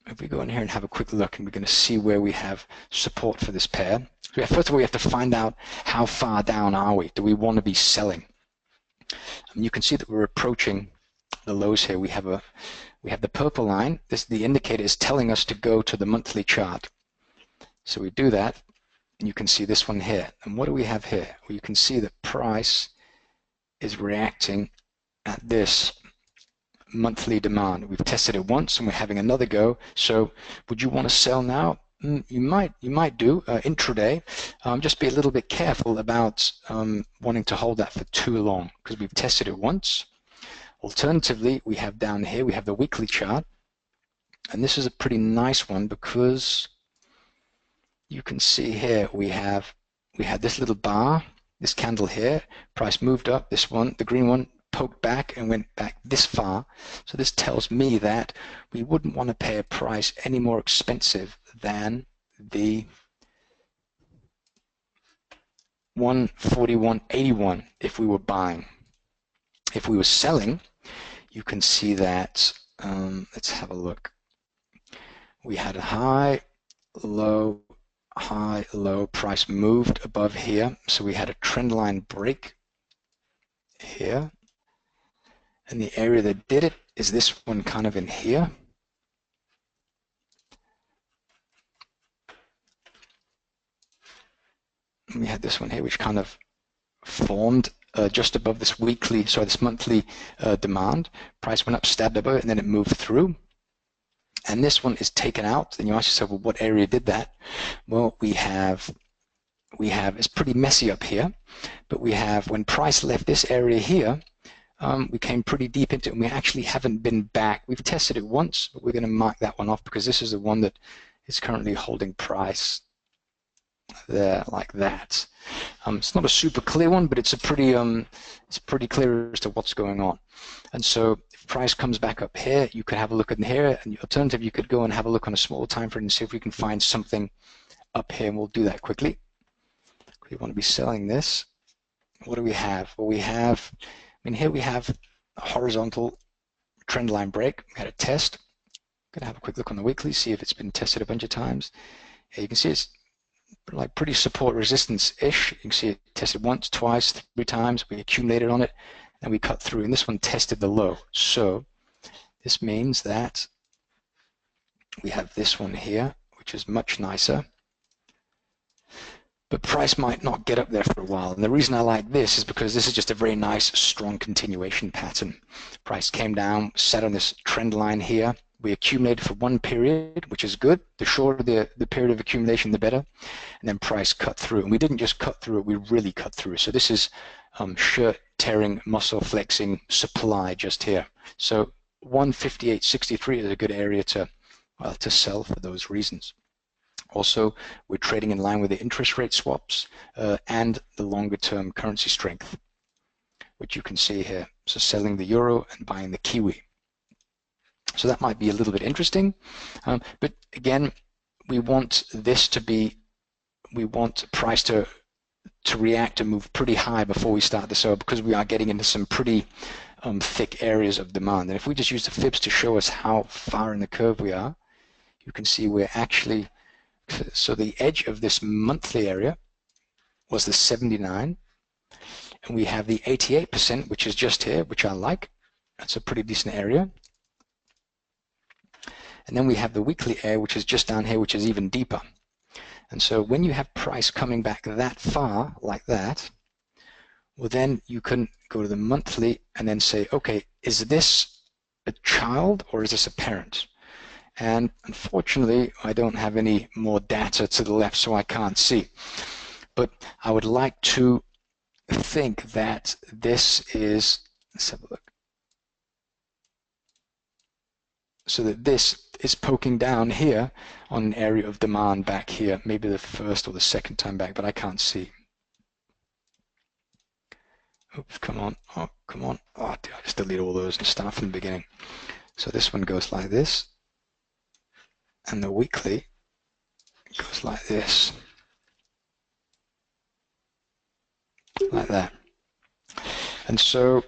If we go in here and have a quick look, and we're going to see where we have support for this pair. So first of all, we have to find out how far down are we. Do we want to be selling? And you can see that we're approaching the lows here. We have the purple line. The indicator is telling us to go to the monthly chart. So we do that, and you can see this one here. And what do we have here? Well, you can see that price is reacting at this monthly demand. We've tested it once, and we're having another go. So would you want to sell now? You might do intraday. Just be a little bit careful about wanting to hold that for too long, because we've tested it once. Alternatively, we have down here, we have the weekly chart, and this is a pretty nice one because you can see here we had this little bar, this candle here, price moved up, this one, the green one, poked back and went back this far. So this tells me that we wouldn't want to pay a price any more expensive than the 141.81 if we were buying. If we were selling, you can see that, let's have a look. We had a high, low, price moved above here. So we had a trend line break here. And the area that did it is this one kind of in here. And we had this one here, which kind of formed just above this monthly demand. Price went up, stabbed above it, and then it moved through. And this one is taken out. And you ask yourself, well, what area did that? Well, it's pretty messy up here, but we have, when price left this area here, we came pretty deep into it, and we actually haven't been back. We've tested it once, but we're going to mark that one off because this is the one that is currently holding price there like that. It's not a super clear one, but it's pretty clear as to what's going on. And so if price comes back up here, you could have a look in here, and the alternative, you could go and have a look on a smaller time frame and see if we can find something up here, and we'll do that quickly. We want to be selling this. What do we have? Well, here we have a horizontal trend line break. We had a test. I'm going to have a quick look on the weekly, see if it's been tested a bunch of times. Here you can see it's like pretty support resistance-ish. You can see it tested once, twice, 3 times. We accumulated on it, and we cut through. And this one tested the low. So this means that we have this one here, which is much nicer. But price might not get up there for a while. And the reason I like this is because this is just a very nice, strong continuation pattern. Price came down, sat on this trend line here. We accumulated for one period, which is good. The shorter the period of accumulation, the better. And then price cut through. And we didn't just cut through it, we really cut through. So this is shirt tearing, muscle flexing supply just here. So 158.63 is a good area to sell for those reasons. Also, we're trading in line with the interest rate swaps and the longer-term currency strength, which you can see here. So selling the euro and buying the Kiwi. So that might be a little bit interesting. But again, we want price to react and move pretty high before we start to sell, because we are getting into some pretty thick areas of demand. And if we just use the fibs to show us how far in the curve we are, you can see we're actually, so the edge of this monthly area was the 79, and we have the 88%, which is just here, which I like. That's a pretty decent area. And then we have the weekly area, which is just down here, which is even deeper. And so when you have price coming back that far, like that, well, then you can go to the monthly and then say, okay, is this a child or is this a parent? And unfortunately, I don't have any more data to the left, so I can't see. But I would like to think that this is, let's have a look. So that this is poking down here on an area of demand back here, maybe the first or the second time back, but I can't see. Oops, come on. Oh, come on. Oh, I just delete all those and start from the beginning. So this one goes like this, and the weekly goes like this, like that. And so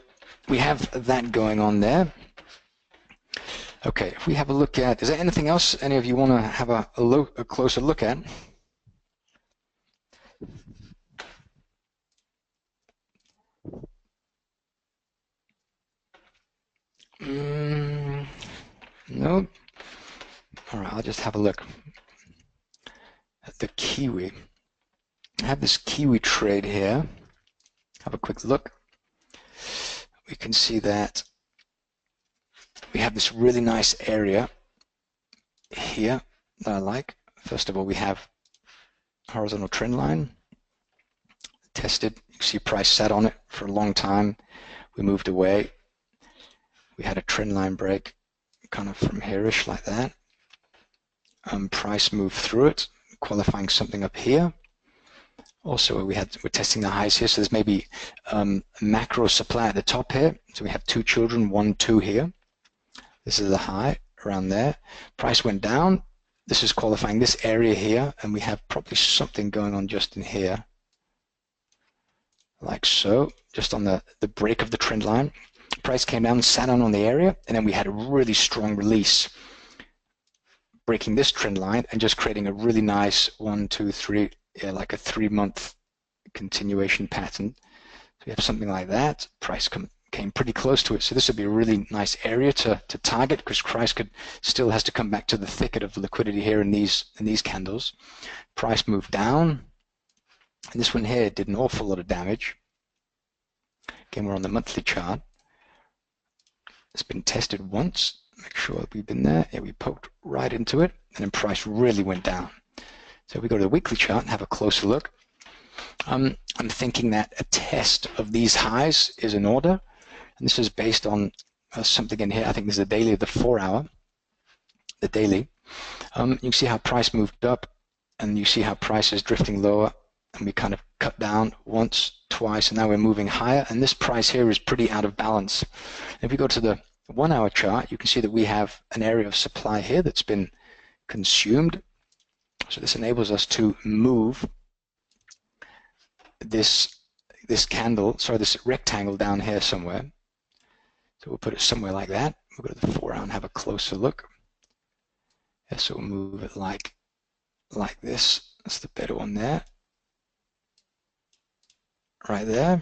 we have that going on there. Okay, if we have a look at, is there anything else any of you want to have a closer look at? No? All right, I'll just have a look at the Kiwi. I have this Kiwi trade here. Have a quick look. We can see that we have this really nice area here that I like. First of all, we have horizontal trend line. Tested. You see price sat on it for a long time. We moved away. We had a trend line break kind of from here-ish like that. Price moved through it, qualifying something up here. Also, we're testing the highs here, so there's maybe macro supply at the top here. So we have two children, 1, 2 here. This is the high around there. Price went down. This is qualifying this area here, and we have probably something going on just in here, like so, just on the break of the trend line. Price came down, sat on the area, and then we had a really strong release, breaking this trend line and just creating a really nice 1, 2, 3, like a 3-month continuation pattern. So we have something like that. Price came pretty close to it, so this would be a really nice area to target, because price still has to come back to the thicket of liquidity here in these candles. Price moved down, and this one here did an awful lot of damage. Again, we're on the monthly chart. It's been tested once. Make sure we've been there. Yeah, we poked right into it, and then price really went down. So if we go to the weekly chart and have a closer look, I'm thinking that a test of these highs is in order, and this is based on something in here. I think this is the daily of the 4-hour, the daily. You can see how price moved up, and you see how price is drifting lower, and we kind of cut down once, twice, and now we're moving higher, and this price here is pretty out of balance. If we go to the 1-hour chart, you can see that we have an area of supply here that's been consumed. So this enables us to move this candle, sorry, this rectangle down here somewhere. So we'll put it somewhere like that. We'll go to the 4-hour and have a closer look. Yeah, so we'll move it like this. That's the better one there. Right there.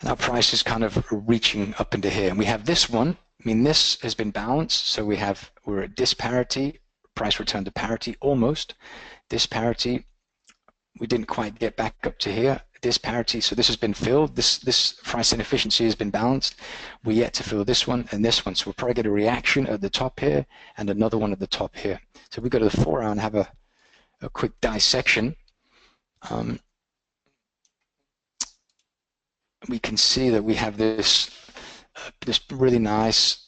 And our price is kind of reaching up into here. And we have this one. I mean, this has been balanced. So we're at disparity. Price returned to parity almost. Disparity. We didn't quite get back up to here. Disparity. So this has been filled. This price inefficiency has been balanced. We're yet to fill this one and this one. So we'll probably get a reaction at the top here and another one at the top here. So we go to the 4-hour and have a quick dissection. We can see that we have this really nice,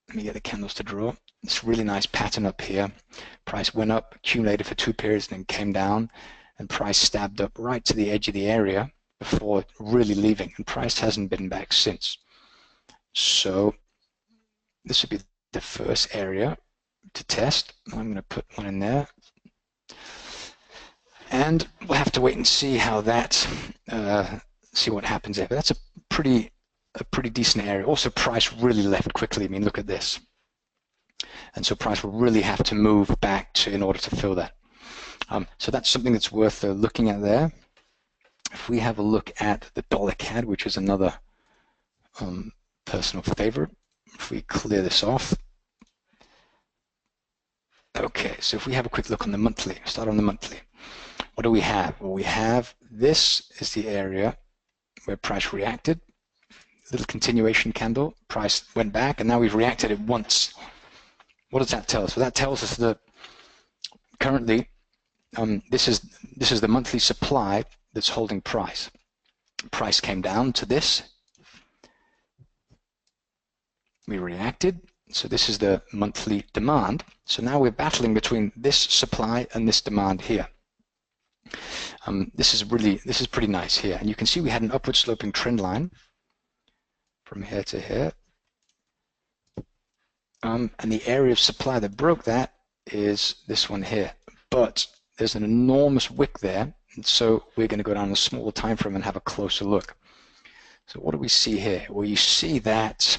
let me get the candles to draw, this really nice pattern up here. Price went up, accumulated for 2 periods, and then came down, and price stabbed up right to the edge of the area before really leaving, and price hasn't been back since. So this would be the first area to test. I'm going to put one in there, and we'll have to wait and see how that see what happens there. But that's a pretty decent area. Also, price really left quickly. I mean, look at this. And so price will really have to move back in order to fill that. So that's something that's worth looking at there. If we have a look at the dollar CAD, which is another personal favorite, if we clear this off. Okay, so if we have a quick look on the monthly, start on the monthly. What do we have? Well, we have, this is the area where price reacted, little continuation candle, price went back, and now we've reacted it once. What does that tell us? Well, that tells us that currently this is the monthly supply that's holding price. Price came down to this. We reacted, so this is the monthly demand. So now we're battling between this supply and this demand here. This is pretty nice here, and you can see we had an upward sloping trend line from here to here. and the area of supply that broke that is this one here. But there's an enormous wick there, and so we're going to go down a smaller time frame and have a closer look. So what do we see here? Well, you see that,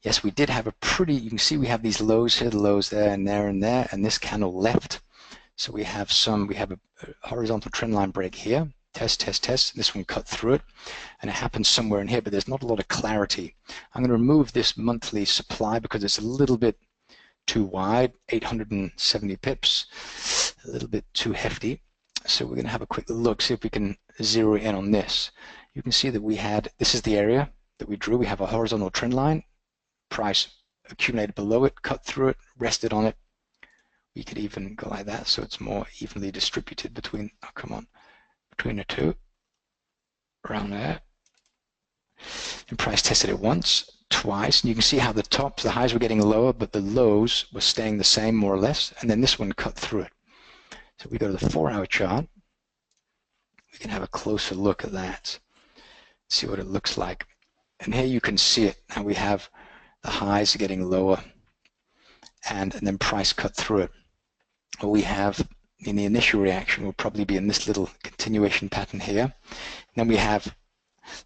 yes, we did have a pretty, you can see we have these lows here, the lows there and there and there, and this candle left. So we have a horizontal trend line break here. Test, test, test. This one cut through it, and it happens somewhere in here, but there's not a lot of clarity. I'm going to remove this monthly supply because it's a little bit too wide, 870 pips, a little bit too hefty. So we're going to have a quick look, see if we can zero in on this. You can see that this is the area that we drew. We have a horizontal trend line, price accumulated below it, cut through it, rested on it. We could even go like that, so it's more evenly distributed between, between the two, around there. And price tested it once, twice, and you can see how the tops, the highs were getting lower, but the lows were staying the same, more or less, and then this one cut through it. So if we go to the 4-hour chart, we can have a closer look at that, see what it looks like. And here you can see it, how we have the highs getting lower, and then price cut through it. What we have in the initial reaction will probably be in this little continuation pattern here. And then we have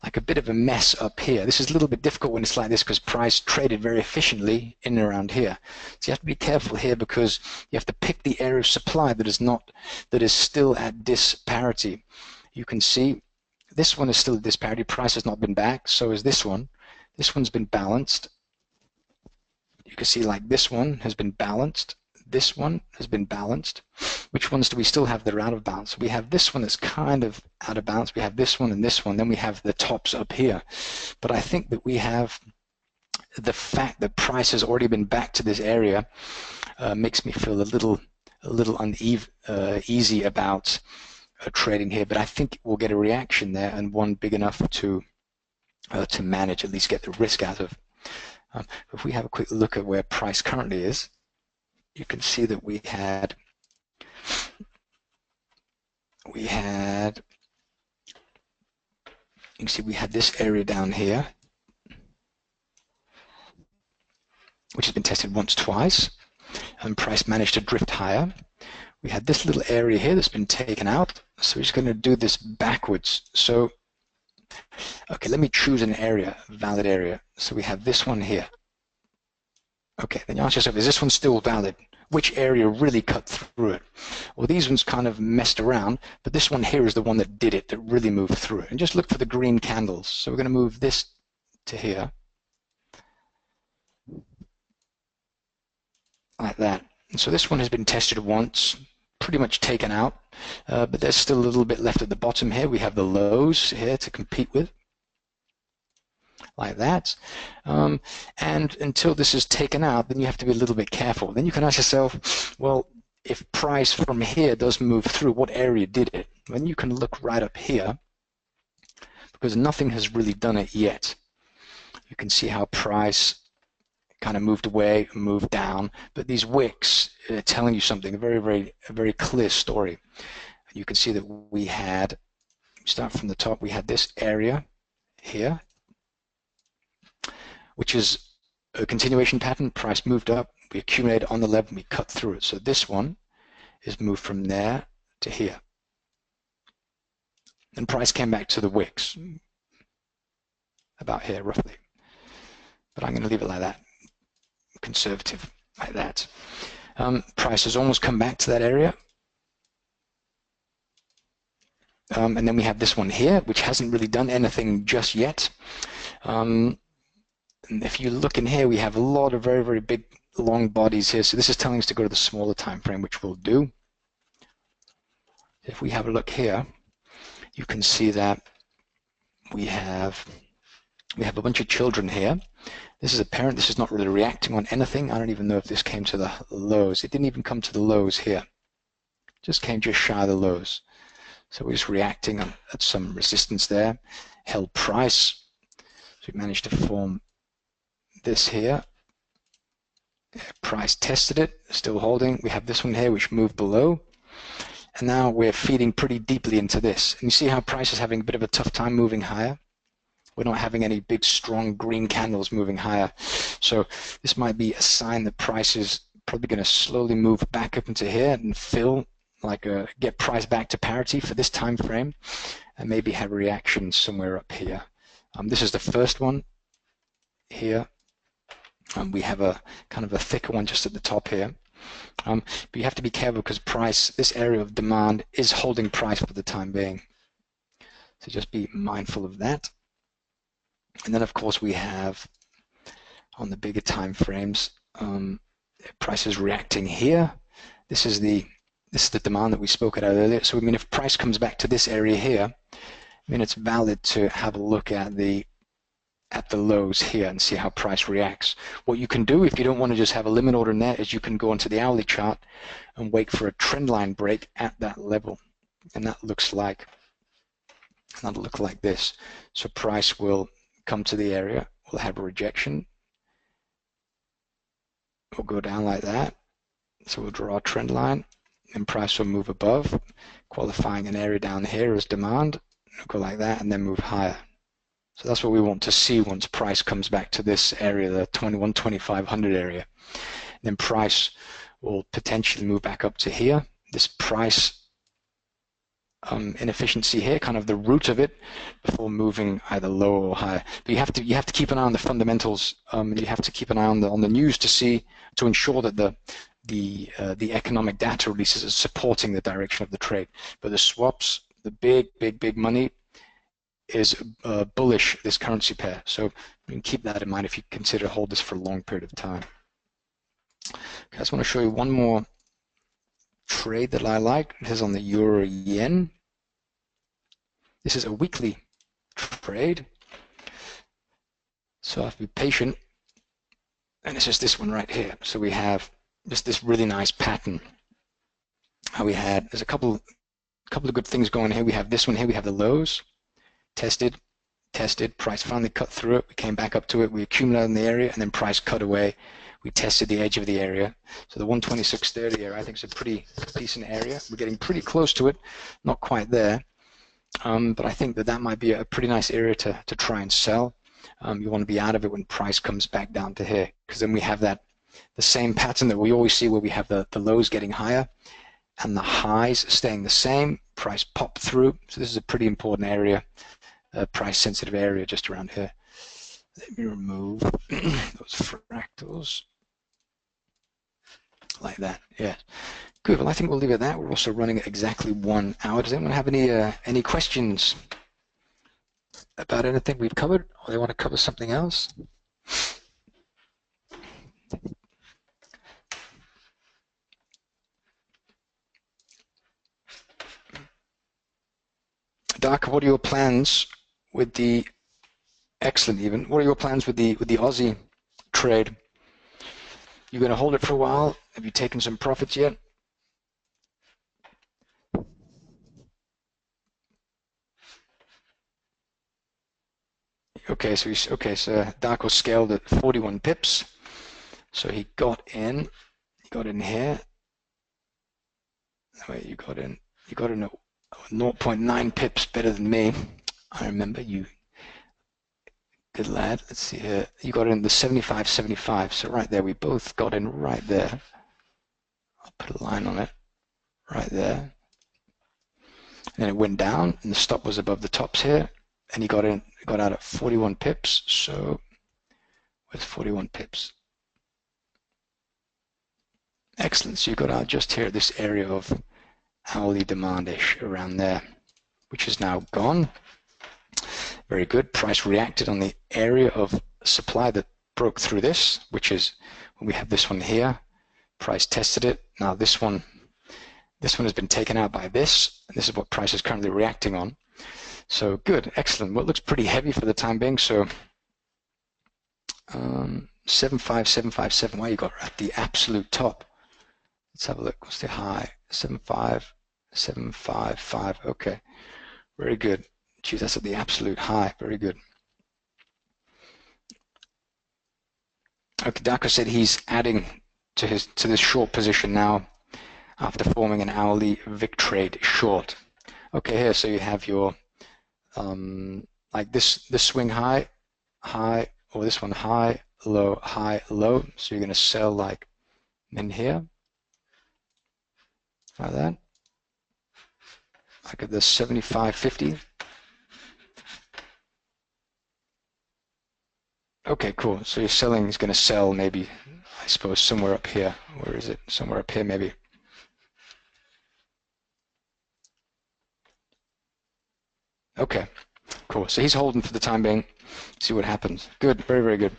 like a bit of a mess up here. This is a little bit difficult when it's like this because price traded very efficiently in and around here. So you have to be careful here because you have to pick the area of supply that is still at disparity. You can see this one is still at disparity. Price has not been back. So is this one. This one's been balanced. You can see like this one has been balanced. This one has been balanced. Which ones do we still have that are out of balance? We have this one that's kind of out of balance. We have this one and this one. Then we have the tops up here. But I think that we have the fact that price has already been back to this area makes me feel a little uneasy about trading here. But I think we'll get a reaction there, and one big enough to manage, at least get the risk out of. If we have a quick look at where price currently is, you can see that we had this area down here, which has been tested once, twice, and price managed to drift higher. We had this little area here that's been taken out, so we're just going to do this backwards. So, okay, let me choose an area, valid area. So we have this one here. Okay, then you ask yourself, is this one still valid? Which area really cut through it? Well, these ones kind of messed around, but this one here is the one that did it, that really moved through it. And just look for the green candles. So we're going to move this to here, like that. And so this one has been tested once, pretty much taken out, but there's still a little bit left at the bottom here. We have the lows here to compete with, like that. And until this is taken out, then you have to be a little bit careful. Then you can ask yourself, well, if price from here does move through, what area did it? Then you can look right up here, because nothing has really done it yet. You can see how price kind of moved away, moved down, but these wicks are telling you something, a very clear story. You can see that we had, start from the top, we had this area here, which is a continuation pattern. Price moved up, we accumulated on the level, and we cut through it. So this one is moved from there to here. And price came back to the wicks, about here roughly. But I'm going to leave it like that, conservative, like that. Price has almost come back to that area. And then we have this one here, which hasn't really done anything just yet. And if you look in here, we have a lot of very big long bodies here. So this is telling us to go to the smaller time frame, which we'll do. If we have a look here, you can see that we have a bunch of children here. This is a parent. This is not really reacting on anything. I don't even know if this came to the lows. It didn't even come to the lows here. It just came just shy of the lows. So we're just reacting at some resistance there. Held price. So we managed to form this here. Price tested it, still holding. We have this one here which moved below. And now we're feeding pretty deeply into this. And you see how price is having a bit of a tough time moving higher? we're not having any big strong green candles moving higher. So this might be a sign that price is probably going to slowly move back up into here and fill, like get price back to parity for this time frame, and maybe have a reaction somewhere up here. This is the first one here. We have a kind of a thicker one just at the top here. But you have to be careful because price, this area of demand is holding price for the time being. So just be mindful of that. And then of course we have on the bigger time frames, price is reacting here. This is the demand that we spoke about earlier. So I mean, if price comes back to this area here, I mean it's valid to have a look at the lows here and see how price reacts. What you can do if you don't want to just have a limit order in there is you can go onto the hourly chart and wait for a trend line break at that level, and that'll look like this. So price will come to the area, we'll have a rejection, we'll go down like that, so we'll draw a trend line, and price will move above, qualifying an area down here as demand, it'll go like that and then move higher. So that's what we want to see once price comes back to this area, the 21,2,500 area. And then price will potentially move back up to here. This price inefficiency here, kind of the root of it, before moving either lower or higher. But you have to keep an eye on the fundamentals. You have to keep an eye on the news to ensure that the economic data releases are supporting the direction of the trade. But the swaps, the big money, is bullish, this currency pair. So you can keep that in mind if you consider hold this for a long period of time. Okay, I just want to show you one more trade that I like. This is on the euro yen. This is a weekly trade, so I have to be patient. And it's just this one right here. So we have just this really nice pattern. There's a couple of good things going here. We have this one here. We have the lows. Tested, price finally cut through it, we came back up to it, we accumulated in the area, and then price cut away. We tested the edge of the area. So the 126.30 area I think is a pretty decent area. We're getting pretty close to it, not quite there, but I think that might be a pretty nice area to try and sell. You want to be out of it when price comes back down to here, because then we have the same pattern that we always see where we have the lows getting higher and the highs staying the same, price pop through. So this is a pretty important area. Price sensitive area just around here. Let me remove those fractals like that. Yeah, good. Well, I think we'll leave it at that. We're also running at exactly 1 hour. Does anyone have any questions about anything we've covered, or they want to cover something else? Dark, what are your plans with the What are your plans with the Aussie trade? You going to hold it for a while? Have you taken some profits yet? Okay, so Darko scaled at 41 pips. So he got in here. Wait, you got in at 0.9 pips better than me. I remember you. Good lad. Let's see here. You got in the 75.75. So right there, we both got in right there. I'll put a line on it. Right there. And then it went down, and the stop was above the tops here. And he got out at 41 pips. So where's 41 pips? Excellent. So you got out just here at this area of hourly demand-ish around there, which is now gone. Very good. Price reacted on the area of supply that broke through this, which is when we have this one here. Price tested it. Now this one has been taken out by this, and this is what price is currently reacting on. So good, excellent. Well, it looks pretty heavy for the time being. So 75757. Wow, you got at the absolute top. Let's have a look. What's the high? 75755. Okay, very good. Geez, that's at the absolute high. Very good. Okay, Darko said he's adding to this short position now after forming an hourly VIC trade short. Okay, here, so you have your, I like this swing high, high, or this one high, low, high, low. So you're going to sell like in here, like that. Like at the 75.50. Okay, cool. So your selling is going to sell maybe, I suppose, somewhere up here. Where is it? Somewhere up here, maybe. Okay, cool. So he's holding for the time being. See what happens. Good, very, very good.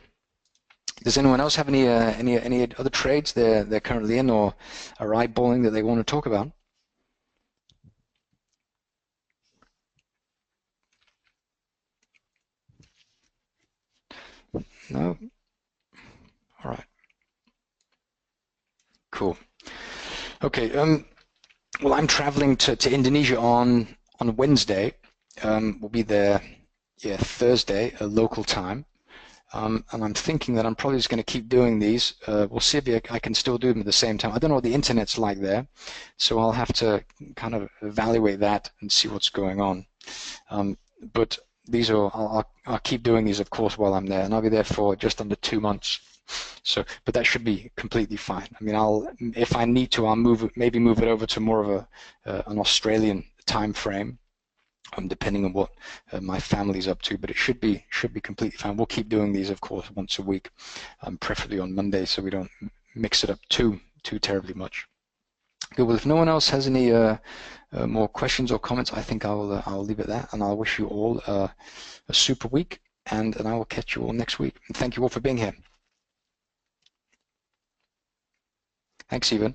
Does anyone else have any other trades they're currently in or are eyeballing that they want to talk about? No? All right. Cool. Okay. Well, I'm traveling to Indonesia on Wednesday. We'll be there, yeah, Thursday, local time. And I'm thinking that I'm probably just going to keep doing these. We'll see if I can still do them at the same time. I don't know what the internet's like there, so I'll have to kind of evaluate that and see what's going on. But these are I'll keep doing these, of course, while I'm there, and I'll be there for just under 2 months. So, but that should be completely fine. I mean, if I need to, I'll maybe move it over to more of an Australian time frame, depending on what my family's up to. But it should be completely fine. We'll keep doing these, of course, once a week, preferably on Monday, so we don't mix it up too terribly much. Good. Well, if no one else has any more questions or comments, I think I'll leave it there, and I'll wish you all a super week, and I will catch you all next week. And thank you all for being here. Thanks, Stephen.